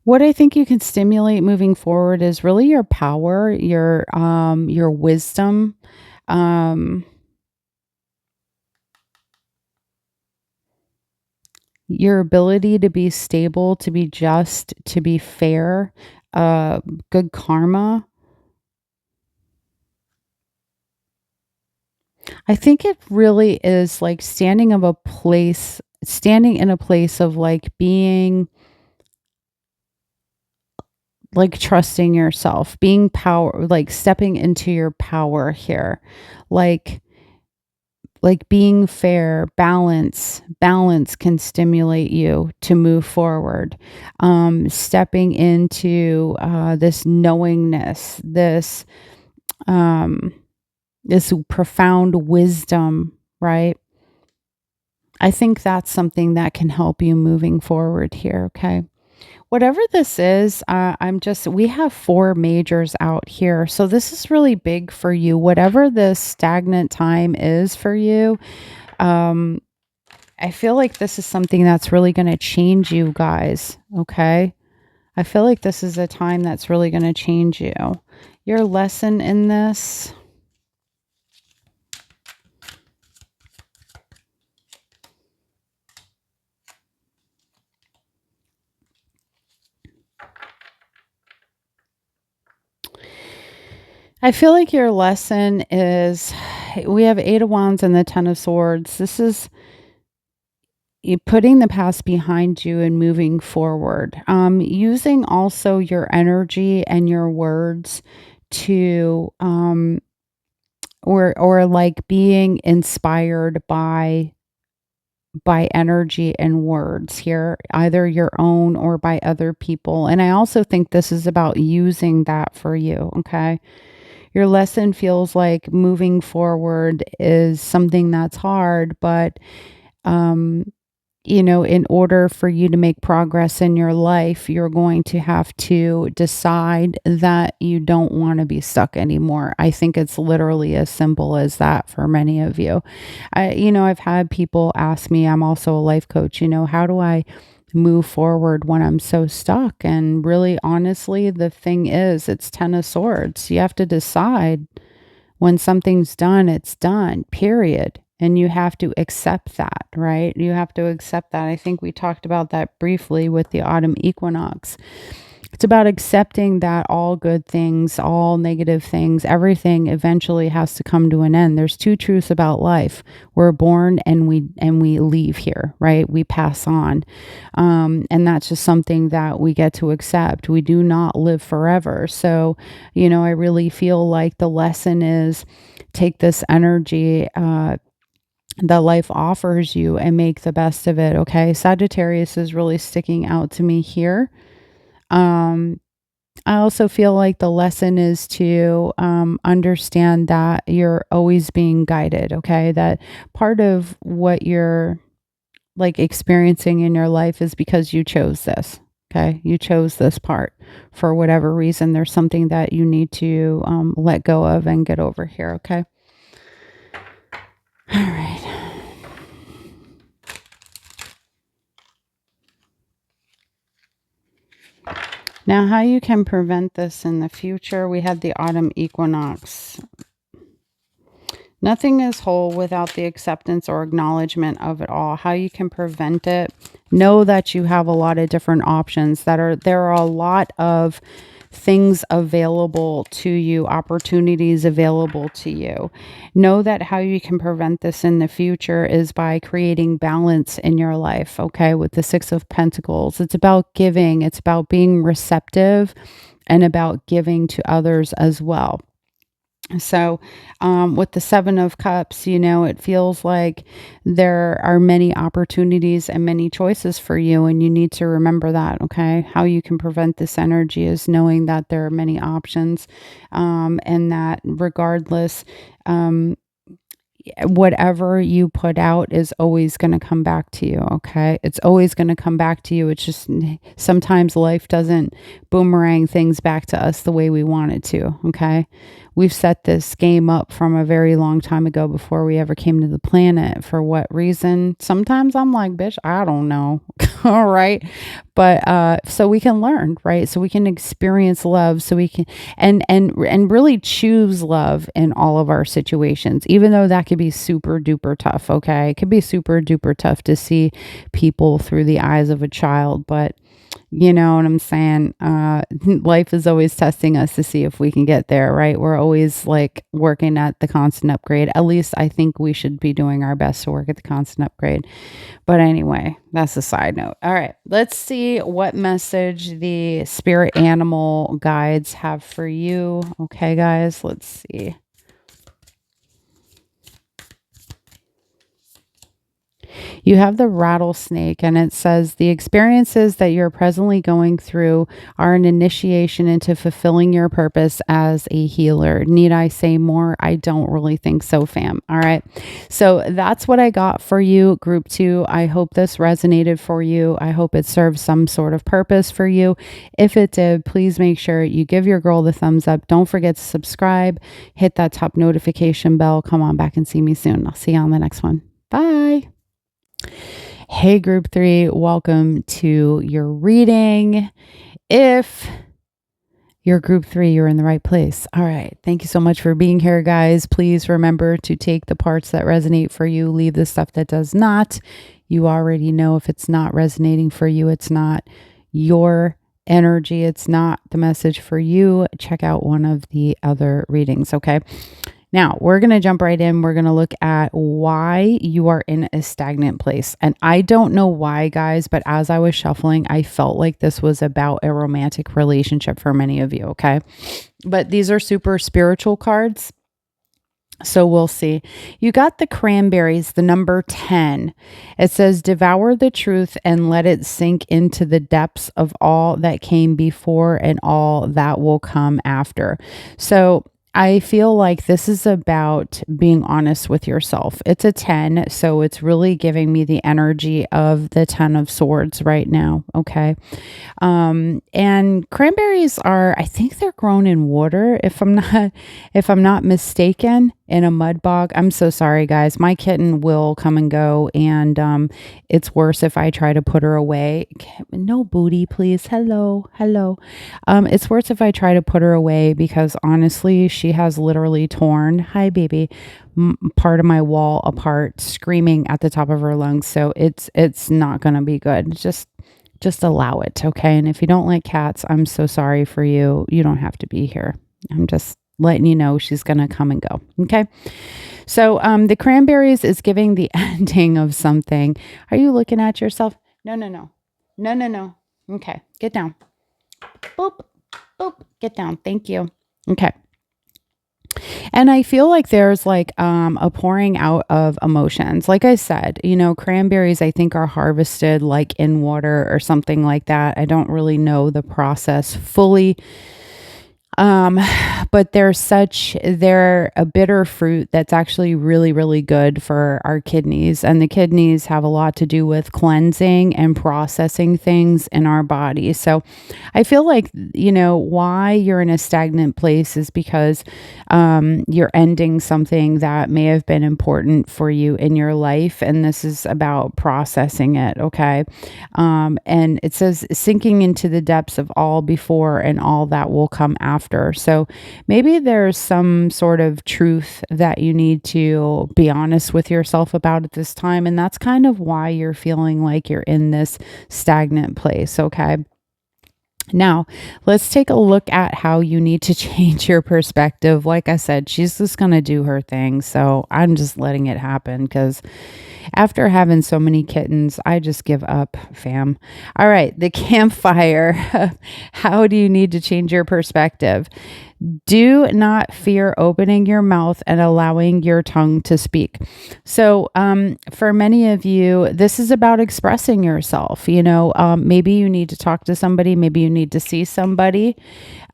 A: What I think you can stimulate moving forward is really your power, your wisdom, um, your ability to be stable, to be just, to be fair, uh, good karma. I think it really is like standing in a place of like being like trusting yourself, being power, like stepping into your power here. Like being fair, balance can stimulate you to move forward. Stepping into this knowingness, um, this profound wisdom, right? I think that's something that can help you moving forward here. Okay. Whatever this is, we have four majors out here. So this is really big for you. Whatever this stagnant time is for you, um, I feel like this is something that's really going to change you guys. Okay. I feel like this is a time that's really going to change you. Your lesson in this. I feel like your lesson is, we have Eight of Wands and the Ten of Swords. This is, putting the past behind you and moving forward. Using also your energy and your words to or like being inspired by energy and words here, either your own or by other people. And I also think this is about using that for you, okay? Your lesson feels like moving forward is something that's hard, but um in order for you to make progress in your life, you're going to have to decide that you don't want to be stuck anymore. I think it's literally as simple as that for many of you. I've had people ask me, I'm also a life coach, how do I move forward when I'm so stuck? And really, honestly, the thing is, it's 10 of swords. You have to decide when something's done, it's done, period. And you have to accept that, right? You have to accept that. I think we talked about that briefly with the autumn equinox. It's about accepting that all good things, all negative things, everything eventually has to come to an end. There's two truths about life. We're born and we leave here, right? We pass on. And that's just something that we get to accept. We do not live forever. So, I really feel like the lesson is take this energy that life offers you and make the best of it. Okay. Sagittarius is really sticking out to me here. Um, I also feel like the lesson is to understand that you're always being guided. Okay. That part of what you're like experiencing in your life is because you chose this. Okay. You chose this part for whatever reason. There's something that you need to let go of and get over here. Okay. All right. Now, how you can prevent this in the future, we had the autumn equinox. Nothing is whole without the acceptance or acknowledgement of it all. How you can prevent it, know that you have a lot of different options there are a lot of things available to you, opportunities available to you. Know that how you can prevent this in the future is by creating balance in your life, okay? With the Six of Pentacles, it's about giving, it's about being receptive and about giving to others as well. So, with the Seven of Cups, it feels like there are many opportunities and many choices for you, and you need to remember that, okay? How you can prevent this energy is knowing that there are many options, and that regardless, whatever you put out is always going to come back to you, okay? It's always going to come back to you. It's just sometimes life doesn't boomerang things back to us the way we want it to, okay? We've set this game up from a very long time ago before we ever came to the planet. For what reason? Sometimes I'm like, bitch, I don't know. All right. But so we can learn, right? So we can experience love, so we can and really choose love in all of our situations, even though that could be super duper tough, okay? It could be super duper tough to see people through the eyes of a child, but you know what I'm saying? Life is always testing us to see if we can get there, right? We're always like working at the constant upgrade. At least I think we should be doing our best to work at the constant upgrade. But anyway, that's a side note. All right, let's see what message the spirit animal guides have for you. Okay, guys, let's see. You have the rattlesnake, and it says the experiences that you're presently going through are an initiation into fulfilling your purpose as a healer. Need I say more? I don't really think so, fam. All right. So that's what I got for you, group 2. I hope this resonated for you. I hope it serves some sort of purpose for you. If it did, please make sure you give your girl the thumbs up. Don't forget to subscribe, hit that top notification bell. Come on back and see me soon. I'll see you on the next one. Bye. Hey, group 3, welcome to your reading. If you're group 3, you're in the right place. All right. Thank you so much for being here, guys. Please remember to take the parts that resonate for you, leave the stuff that does not. You already know if it's not resonating for you, it's not your energy. It's not the message for you. Check out one of the other readings. Okay. Now, we're going to jump right in. We're going to look at why you are in a stagnant place. And I don't know why, guys, but as I was shuffling, I felt like this was about a romantic relationship for many of you, okay? But these are super spiritual cards. So we'll see. You got the cranberries, the number 10. It says, devour the truth and let it sink into the depths of all that came before and all that will come after. So I feel like this is about being honest with yourself. It's a 10, so it's really giving me the energy of the 10 of swords right now. Okay. And cranberries are, I think they're grown in water, if I'm not mistaken, in a mud bog. I'm so sorry, guys. My kitten will come and go, and it's worse if I try to put her away. No booty, please. Hello, hello. It's worse if I try to put her away because honestly, she has literally torn, hi baby, part of my wall apart, screaming at the top of her lungs. So it's not gonna be good. Just allow it, okay? And if you don't like cats, I'm so sorry for you. You don't have to be here. I'm just letting you know she's going to come and go, okay? So the cranberries is giving the ending of something. Are you looking at yourself? No, no, no. No, no, no. Okay, get down. Boop, boop, get down. Thank you. Okay. And I feel like there's like a pouring out of emotions. Like I said, you know, cranberries I think are harvested like in water or something like that. I don't really know the process fully. Um, but they're a bitter fruit that's actually really, really good for our kidneys. And the kidneys have a lot to do with cleansing and processing things in our body. So I feel like, you know, why you're in a stagnant place is because you're ending something that may have been important for you in your life. And this is about processing it. Okay. And it says sinking into the depths of all before and all that will come after. So maybe there's some sort of truth that you need to be honest with yourself about at this time. And that's kind of why you're feeling like you're in this stagnant place. Okay. Now, let's take a look at how you need to change your perspective. Like I said, she's just going to do her thing. So I'm just letting it happen because after having so many kittens, I just give up, fam. All right, the campfire. How do you need to change your perspective? Do not fear opening your mouth and allowing your tongue to speak. So, for many of you, this is about expressing yourself. You know, maybe you need to talk to somebody, maybe you need to see somebody.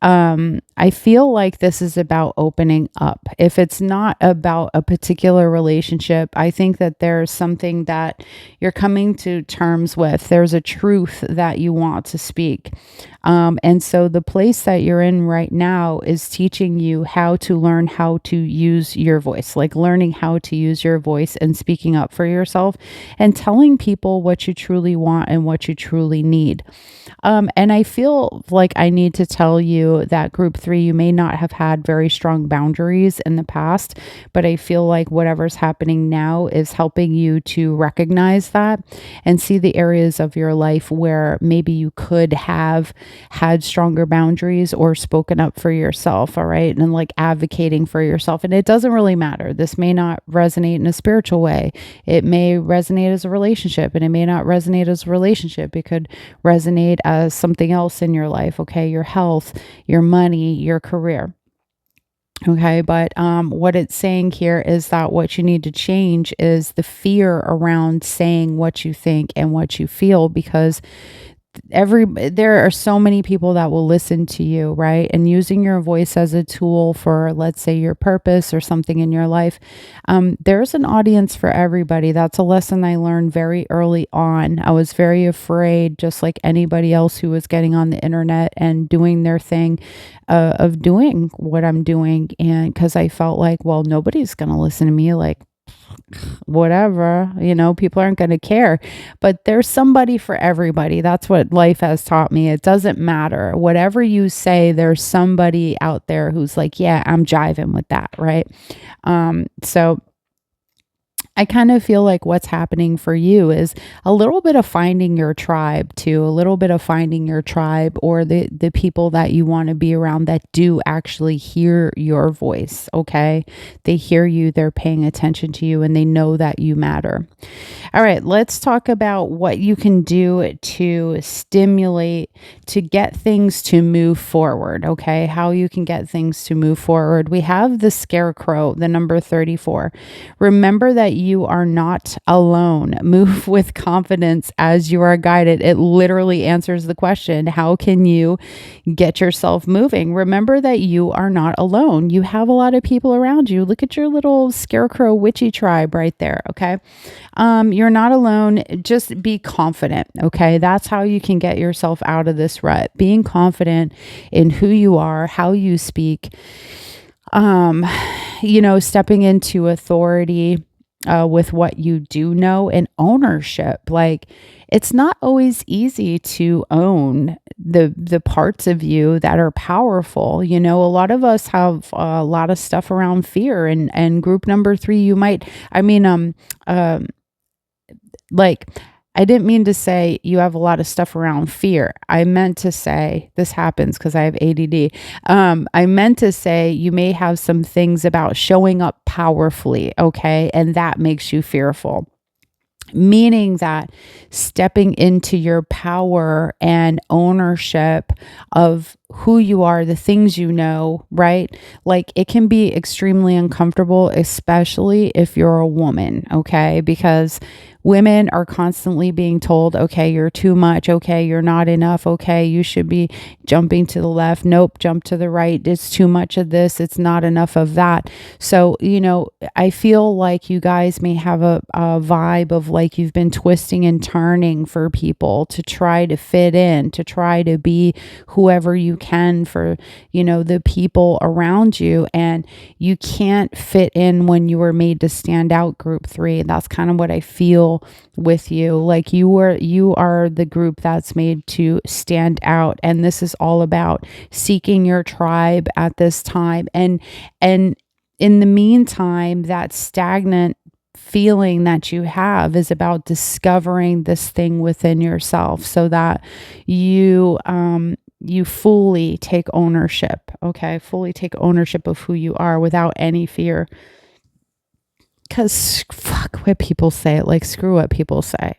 A: I feel like this is about opening up. If it's not about a particular relationship, I think that there's something that you're coming to terms with. There's a truth that you want to speak. And so the place that you're in right now is teaching you how to learn how to use your voice, like learning how to use your voice and speaking up for yourself and telling people what you truly want and what you truly need. And I feel like I need to tell you that group 3, you may not have had very strong boundaries in the past, but I feel like whatever's happening now is helping you to recognize that and see the areas of your life where maybe you could have had stronger boundaries or spoken up for yourself. All right. And like advocating for yourself. And it doesn't really matter. This may not resonate in a spiritual way. It may resonate as a relationship, and it may not resonate as a relationship. It could resonate as something else in your life. Okay. Your health, your money, your career. Okay. But what it's saying here is that what you need to change is the fear around saying what you think and what you feel, because there are so many people that will listen to you, right? And using your voice as a tool for, let's say, your purpose or something in your life. There's an audience for everybody. That's a lesson I learned very early on. I was very afraid, just like anybody else who was getting on the internet and doing their thing, of doing what I'm doing. And because I felt like, well, nobody's going to listen to me, like, whatever, you know, people aren't going to care. But there's somebody for everybody. That's what life has taught me. It doesn't matter. Whatever you say, there's somebody out there who's like, yeah, I'm jiving with that, right? So I kind of feel like what's happening for you is a little bit of finding your tribe too, a little bit of finding your tribe or the people that you want to be around that do actually hear your voice, okay? They hear you, they're paying attention to you, and they know that you matter. All right, let's talk about what you can do to stimulate, to get things to move forward, okay? How you can get things to move forward. We have the scarecrow, the number 34. Remember that you are not alone. Move with confidence as you are guided. It literally answers the question, how can you get yourself moving? Remember that you are not alone. You have a lot of people around you. Look at your little scarecrow witchy tribe right there, okay? You're not alone. Just be confident, okay? That's how you can get yourself out of this rut. Being confident in who you are, how you speak, stepping into authority with what you do know and ownership. Like, it's not always easy to own the parts of you that are powerful. You know, a lot of us have a lot of stuff around fear, and group number 3, you might, like, I didn't mean to say you have a lot of stuff around fear. I meant to say, this happens because I have ADD. I meant to say you may have some things about showing up powerfully, okay? And that makes you fearful. Meaning that stepping into your power and ownership of who you are, the things you know, right? Like, it can be extremely uncomfortable, especially if you're a woman, okay? Because women are constantly being told, okay, you're too much. Okay, you're not enough. Okay, you should be jumping to the left. Nope, jump to the right. It's too much of this. It's not enough of that. So, I feel like you guys may have a vibe of like you've been twisting and turning for people to try to fit in, to try to be whoever you can for, the people around you. And you can't fit in when you were made to stand out, group 3. That's kind of what I feel with you. Like, you are the group that's made to stand out. And this is all about seeking your tribe at this time. And in the meantime, that stagnant feeling that you have is about discovering this thing within yourself so that you fully take ownership, okay? Fully take ownership of who you are without any fear. Because fuck what people say, like, screw what people say.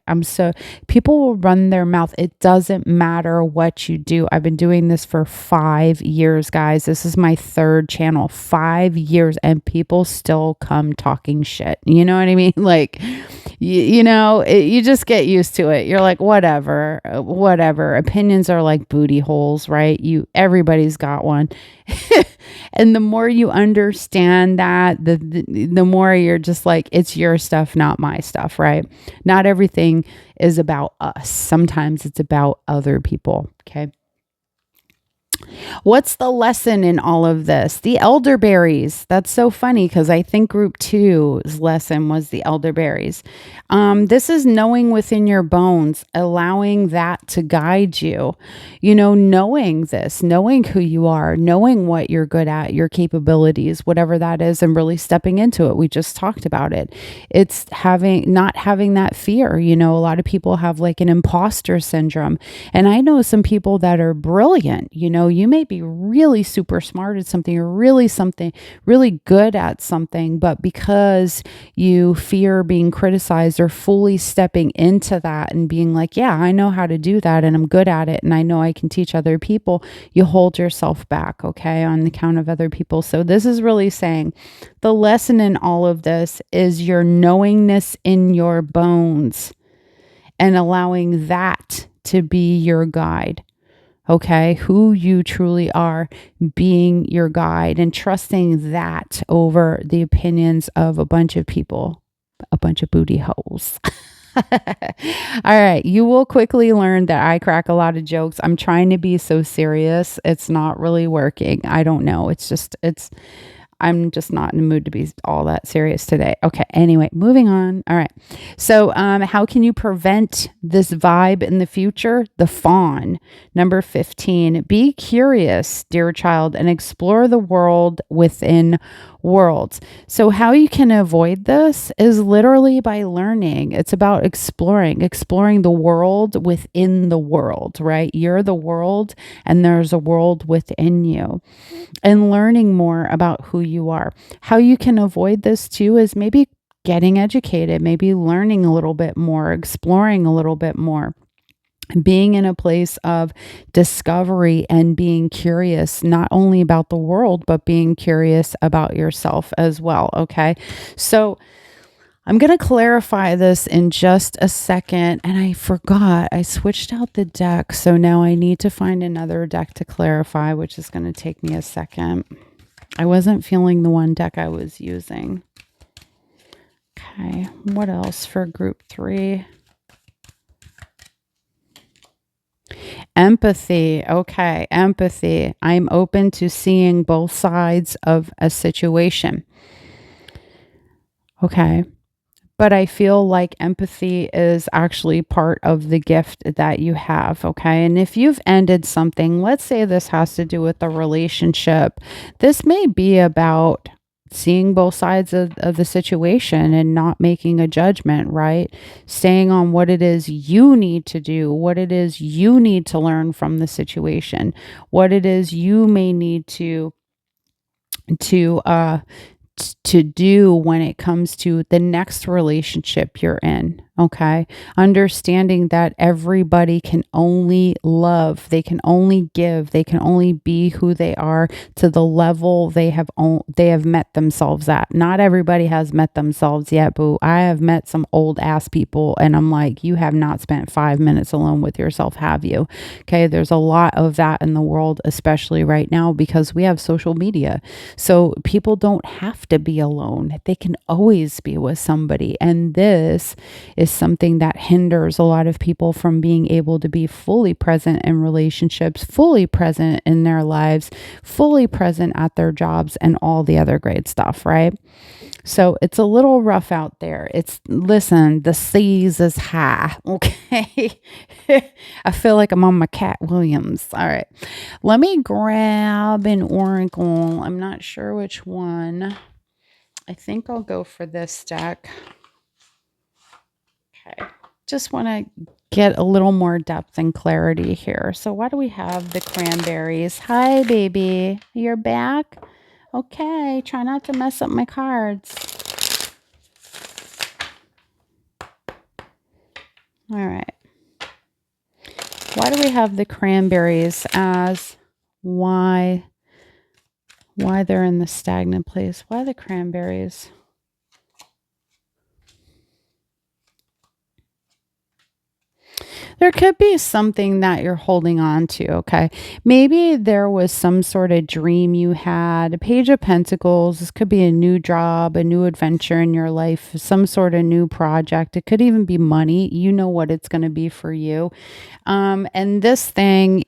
A: People will run their mouth. It doesn't matter what you do. I've been doing this for 5 years, guys. This is my 3rd channel, 5 years, and people still come talking shit. You know what I mean? Like, you just get used to it. You're like, whatever. Opinions are like booty holes, right? Everybody's got one. And the more you understand that, the more you're just like, it's your stuff, not my stuff, right? Not everything is about us. Sometimes it's about other people, okay? What's the lesson in all of this? The elderberries. That's so funny because I think group 2's lesson was the elderberries. This is knowing within your bones, allowing that to guide you. Knowing this, knowing who you are, knowing what you're good at, your capabilities, whatever that is, and really stepping into it. We just talked about it. It's not having that fear. A lot of people have like an imposter syndrome. And I know some people that are brilliant. You may be really super smart at something or really good at something, but because you fear being criticized or fully stepping into that and being like, yeah, I know how to do that and I'm good at it and I know I can teach other people, you hold yourself back, okay, on the count of other people. So this is really saying the lesson in all of this is your knowingness in your bones and allowing that to be your guide. Okay, who you truly are, being your guide and trusting that over the opinions of a bunch of people, a bunch of booty holes. All right, you will quickly learn that I crack a lot of jokes. I'm trying to be so serious. It's not really working. I don't know. I'm just not in the mood to be all that serious today. Okay. Anyway, moving on. All right. So, how can you prevent this vibe in the future? The fawn. Number 15, be curious, dear child, and explore the world within worlds. So how you can avoid this is literally by learning. It's about exploring the world within the world, right? You're the world and there's a world within you, and learning more about who you are. How you can avoid this too is maybe getting educated, maybe learning a little bit more, exploring a little bit more, being in a place of discovery and being curious, not only about the world, but being curious about yourself as well. Okay. So I'm going to clarify this in just a second. And I forgot, I switched out the deck. So now I need to find another deck to clarify, which is going to take me a second. I wasn't feeling the one deck I was using. Okay. What else for group 3? Empathy. Okay. Empathy. I'm open to seeing both sides of a situation. Okay. But I feel like empathy is actually part of the gift that you have. Okay. And if you've ended something, let's say this has to do with a relationship, this may be about seeing both sides of the situation and not making a judgment, right? Staying on what it is you need to do, what it is you need to learn from the situation, what it is you may need to to do when it comes to the next relationship you're in. Okay. Understanding that everybody can only love, they can only give, they can only be who they are to the level they have met themselves at. Not everybody has met themselves yet, but I have met some old ass people and I'm like, you have not spent 5 minutes alone with yourself, have you? Okay. There's a lot of that in the world, especially right now because we have social media. So people don't have to be alone. They can always be with somebody. And this is something that hinders a lot of people from being able to be fully present in relationships, fully present in their lives, fully present at their jobs and all the other great stuff, right? So it's a little rough out there. Listen, the seas is high. Okay. I feel like I'm on my Cat Williams. All right. Let me grab an oracle. I'm not sure which one. I think I'll go for this deck. Okay. Just want to get a little more depth and clarity here. So why do we have the cranberries? Hi, baby. You're back? Okay. Try not to mess up my cards. All right. Why do we have the cranberries as why they're in the stagnant place? Why the cranberries? There could be something that you're holding on to, okay? Maybe there was some sort of dream you had. A Page of Pentacles. This could be a new job, a new adventure in your life, some sort of new project. It could even be money. You know what it's going to be for you. And this thing,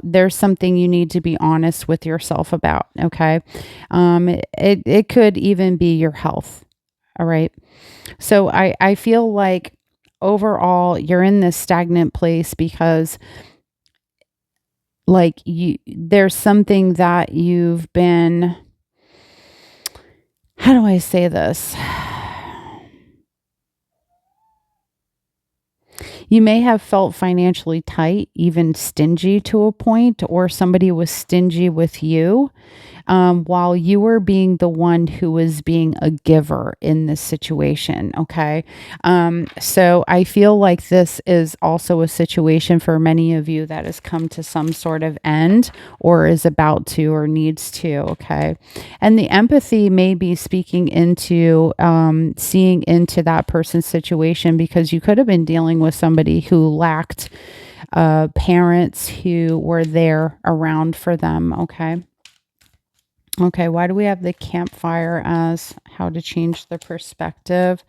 A: there's something you need to be honest with yourself about, okay? It could even be your health, all right? So I feel like overall you're in this stagnant place because there's something that you've been, how do I say this? You may have felt financially tight, even stingy to a point, or somebody was stingy with you. While you were being the one who was being a giver in this situation. Okay. So I feel like this is also a situation for many of you that has come to some sort of end or is about to or needs to. Okay. And the empathy may be speaking into, seeing into that person's situation because you could have been dealing with somebody who lacked parents who were there around for them. Okay. Okay, why do we have the campfire as how to change the perspective?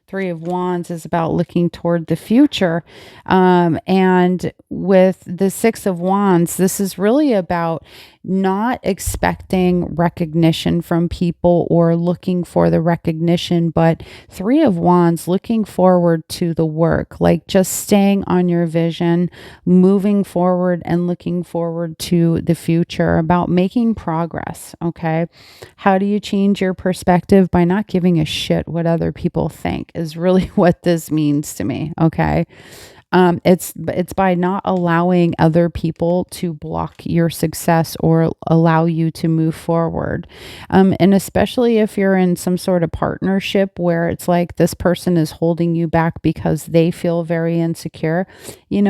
A: 3 of Wands is about looking toward the future. And with the 6 of Wands, this is really about not expecting recognition from people or looking for the recognition, but Three of Wands, looking forward to the work, like just staying on your vision, moving forward and looking forward to the future, about making progress. Okay. How do you change your perspective? By not giving a shit what other people think, is really what this means to me. Okay. It's by not allowing other people to block your success or allow you to move forward. And especially if you're in some sort of partnership where it's like this person is holding you back because they feel very insecure,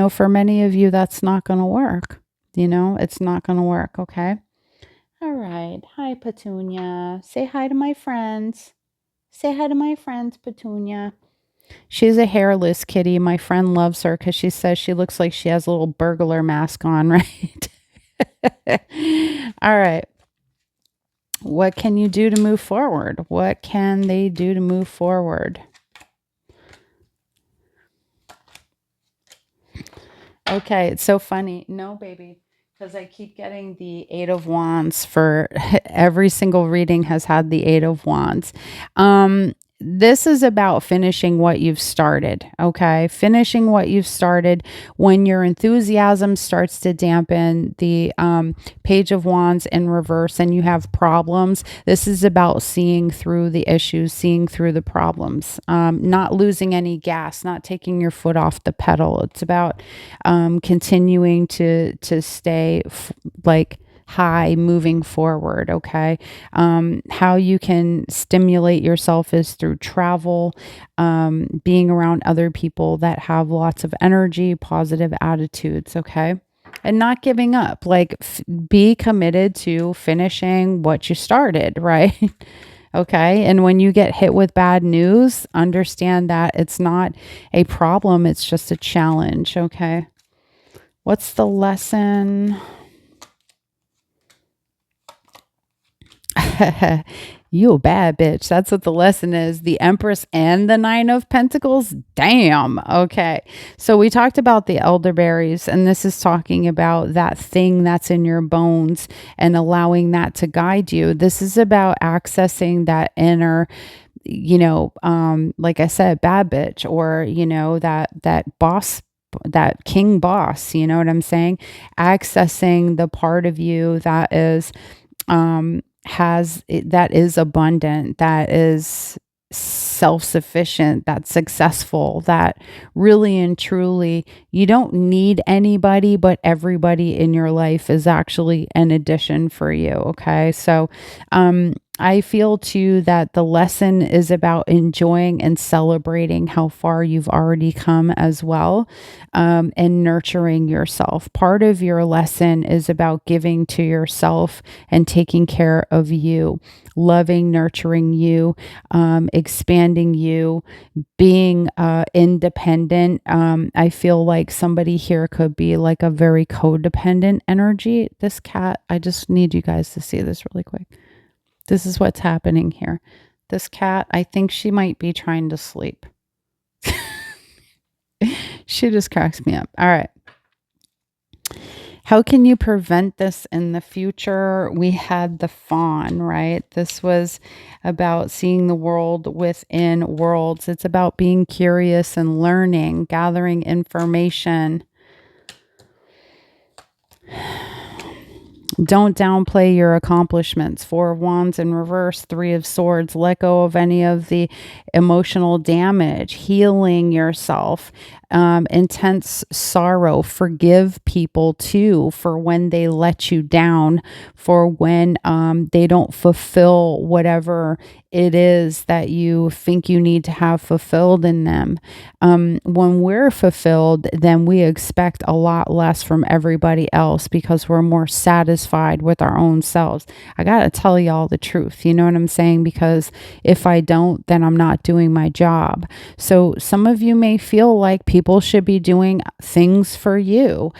A: for many of you, that's not going to work. It's not going to work. Okay. All right. Hi, Petunia. Say hi to my friends. Say hi to my friends, Petunia. She's a hairless kitty. My friend loves her because she says she looks like she has a little burglar mask on, right? All right. What can you do to move forward? What can they do to move forward? Okay, it's so funny. No, baby, because I keep getting the Eight of Wands for every single reading has had the Eight of Wands. This is about finishing what you've started, okay? Finishing what you've started. When your enthusiasm starts to dampen, the Page of Wands in reverse, and you have problems, this is about seeing through the issues, seeing through the problems, not losing any gas, not taking your foot off the pedal. It's about continuing to stay like high, moving forward. Okay. How you can stimulate yourself is through travel, being around other people that have lots of energy, positive attitudes. Okay. And not giving up, like be committed to finishing what you started, right? Okay. And when you get hit with bad news, understand that it's not a problem, it's just a challenge. Okay. What's the lesson? You a bad bitch. That's what the lesson is. The Empress and the Nine of Pentacles. Damn. Okay. So we talked about the elderberries, and this is talking about that thing that's in your bones and allowing that to guide you. This is about accessing that inner, like I said, bad bitch, or, that boss, that king boss, you know what I'm saying? Accessing the part of you that is, that is abundant, that is self-sufficient, that's successful, that really and truly you don't need anybody, but everybody in your life is actually an addition for you. Okay. So I feel too that the lesson is about enjoying and celebrating how far you've already come as well, and nurturing yourself. Part of your lesson is about giving to yourself and taking care of you, loving, nurturing you, expanding you, being independent. I feel like somebody here could be like a very codependent energy. This cat, I just need you guys to see this really quick. This is what's happening here. This cat, I think she might be trying to sleep. She just cracks me up. All right. How can you prevent this in the future? We had the fawn, right? This was about seeing the world within worlds. It's about being curious and learning, gathering information. Don't downplay your accomplishments. Four of Wands in reverse, Three of Swords. Let go of any of the emotional damage, healing yourself, intense sorrow. Forgive people too for when they let you down, for when they don't fulfill whatever it is that you think you need to have fulfilled in them. When we're fulfilled, then we expect a lot less from everybody else because we're more satisfied with our own selves. I got to tell y'all the truth. You know what I'm saying? Because if I don't, then I'm not doing my job. So some of you may feel like people should be doing things for you.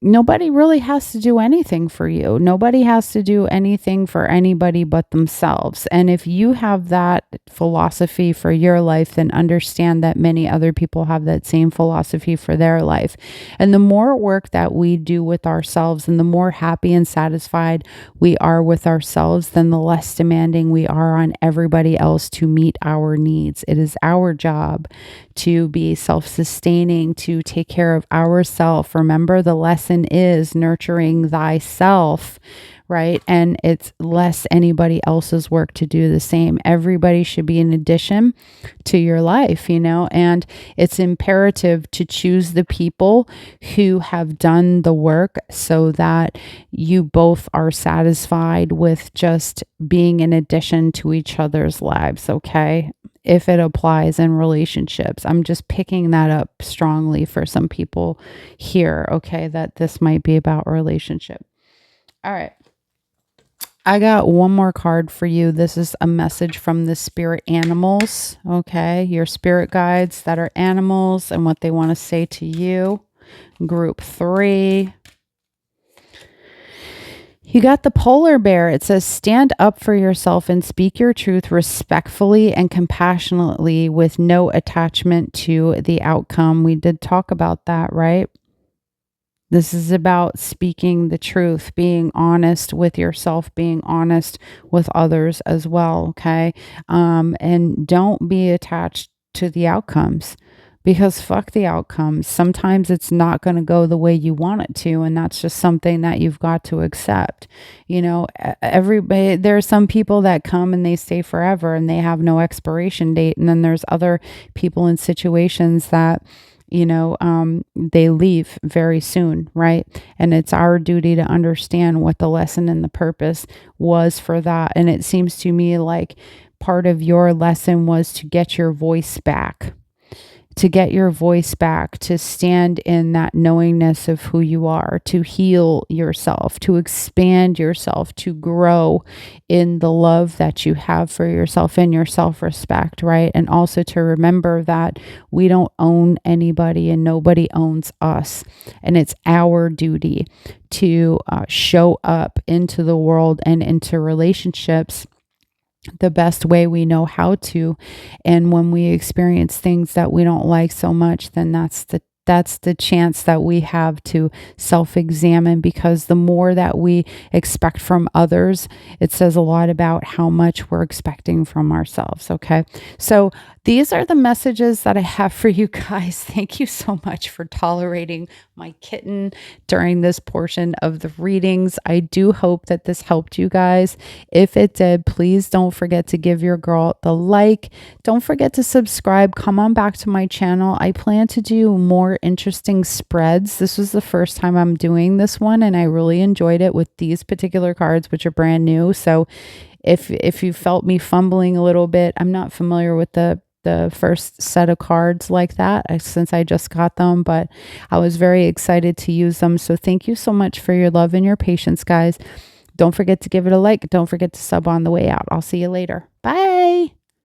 A: nobody really has to do anything for you. Nobody has to do anything for anybody but themselves. And if you have that philosophy for your life, then understand that many other people have that same philosophy for their life. And the more work that we do with ourselves and the more happy and satisfied we are with ourselves, then the less demanding we are on everybody else to meet our needs. It is our job to be self-sustaining, to take care of ourselves. Remember, the lesson is nurturing thyself, right? And it's less anybody else's work to do the same. Everybody should be an addition to your life, and it's imperative to choose the people who have done the work so that you both are satisfied with just being an addition to each other's lives, okay? If it applies in relationships. I'm just picking that up strongly for some people here, okay, that this might be about relationship. All right. I got one more card for you. This is a message from the spirit animals, okay? Your spirit guides that are animals and what they want to say to you. Group 3. You got the polar bear. It says, stand up for yourself and speak your truth respectfully and compassionately with no attachment to the outcome. We did talk about that, right? This is about speaking the truth, being honest with yourself, being honest with others as well, okay? And don't be attached to the outcomes. Because fuck the outcomes. Sometimes it's not going to go the way you want it to. And that's just something that you've got to accept. Everybody, there are some people that come and they stay forever and they have no expiration date. And then there's other people in situations that, they leave very soon, right? And it's our duty to understand what the lesson and the purpose was for that. And it seems to me like part of your lesson was to get your voice back. To stand in that knowingness of who you are, to heal yourself, to expand yourself, to grow in the love that you have for yourself and your self-respect, right? And also to remember that we don't own anybody and nobody owns us. And it's our duty to show up into the world and into relationships the best way we know how to. And when we experience things that we don't like so much, then that's the chance that we have to self-examine, because the more that we expect from others, it says a lot about how much we're expecting from ourselves, okay? So these are the messages that I have for you guys. Thank you so much for tolerating my kitten during this portion of the readings. I do hope that this helped you guys. If it did, please don't forget to give your girl the like. Don't forget to subscribe. Come on back to my channel. I plan to do more interesting spreads. This was the first time I'm doing this one, and I really enjoyed it with these particular cards, which are brand new. So if you felt me fumbling a little bit, I'm not familiar with the first set of cards like that since I just got them, but I was very excited to use them. So thank you so much for your love and your patience, guys. Don't forget to give it a like. Don't forget to sub on the way out. I'll see you later. Bye.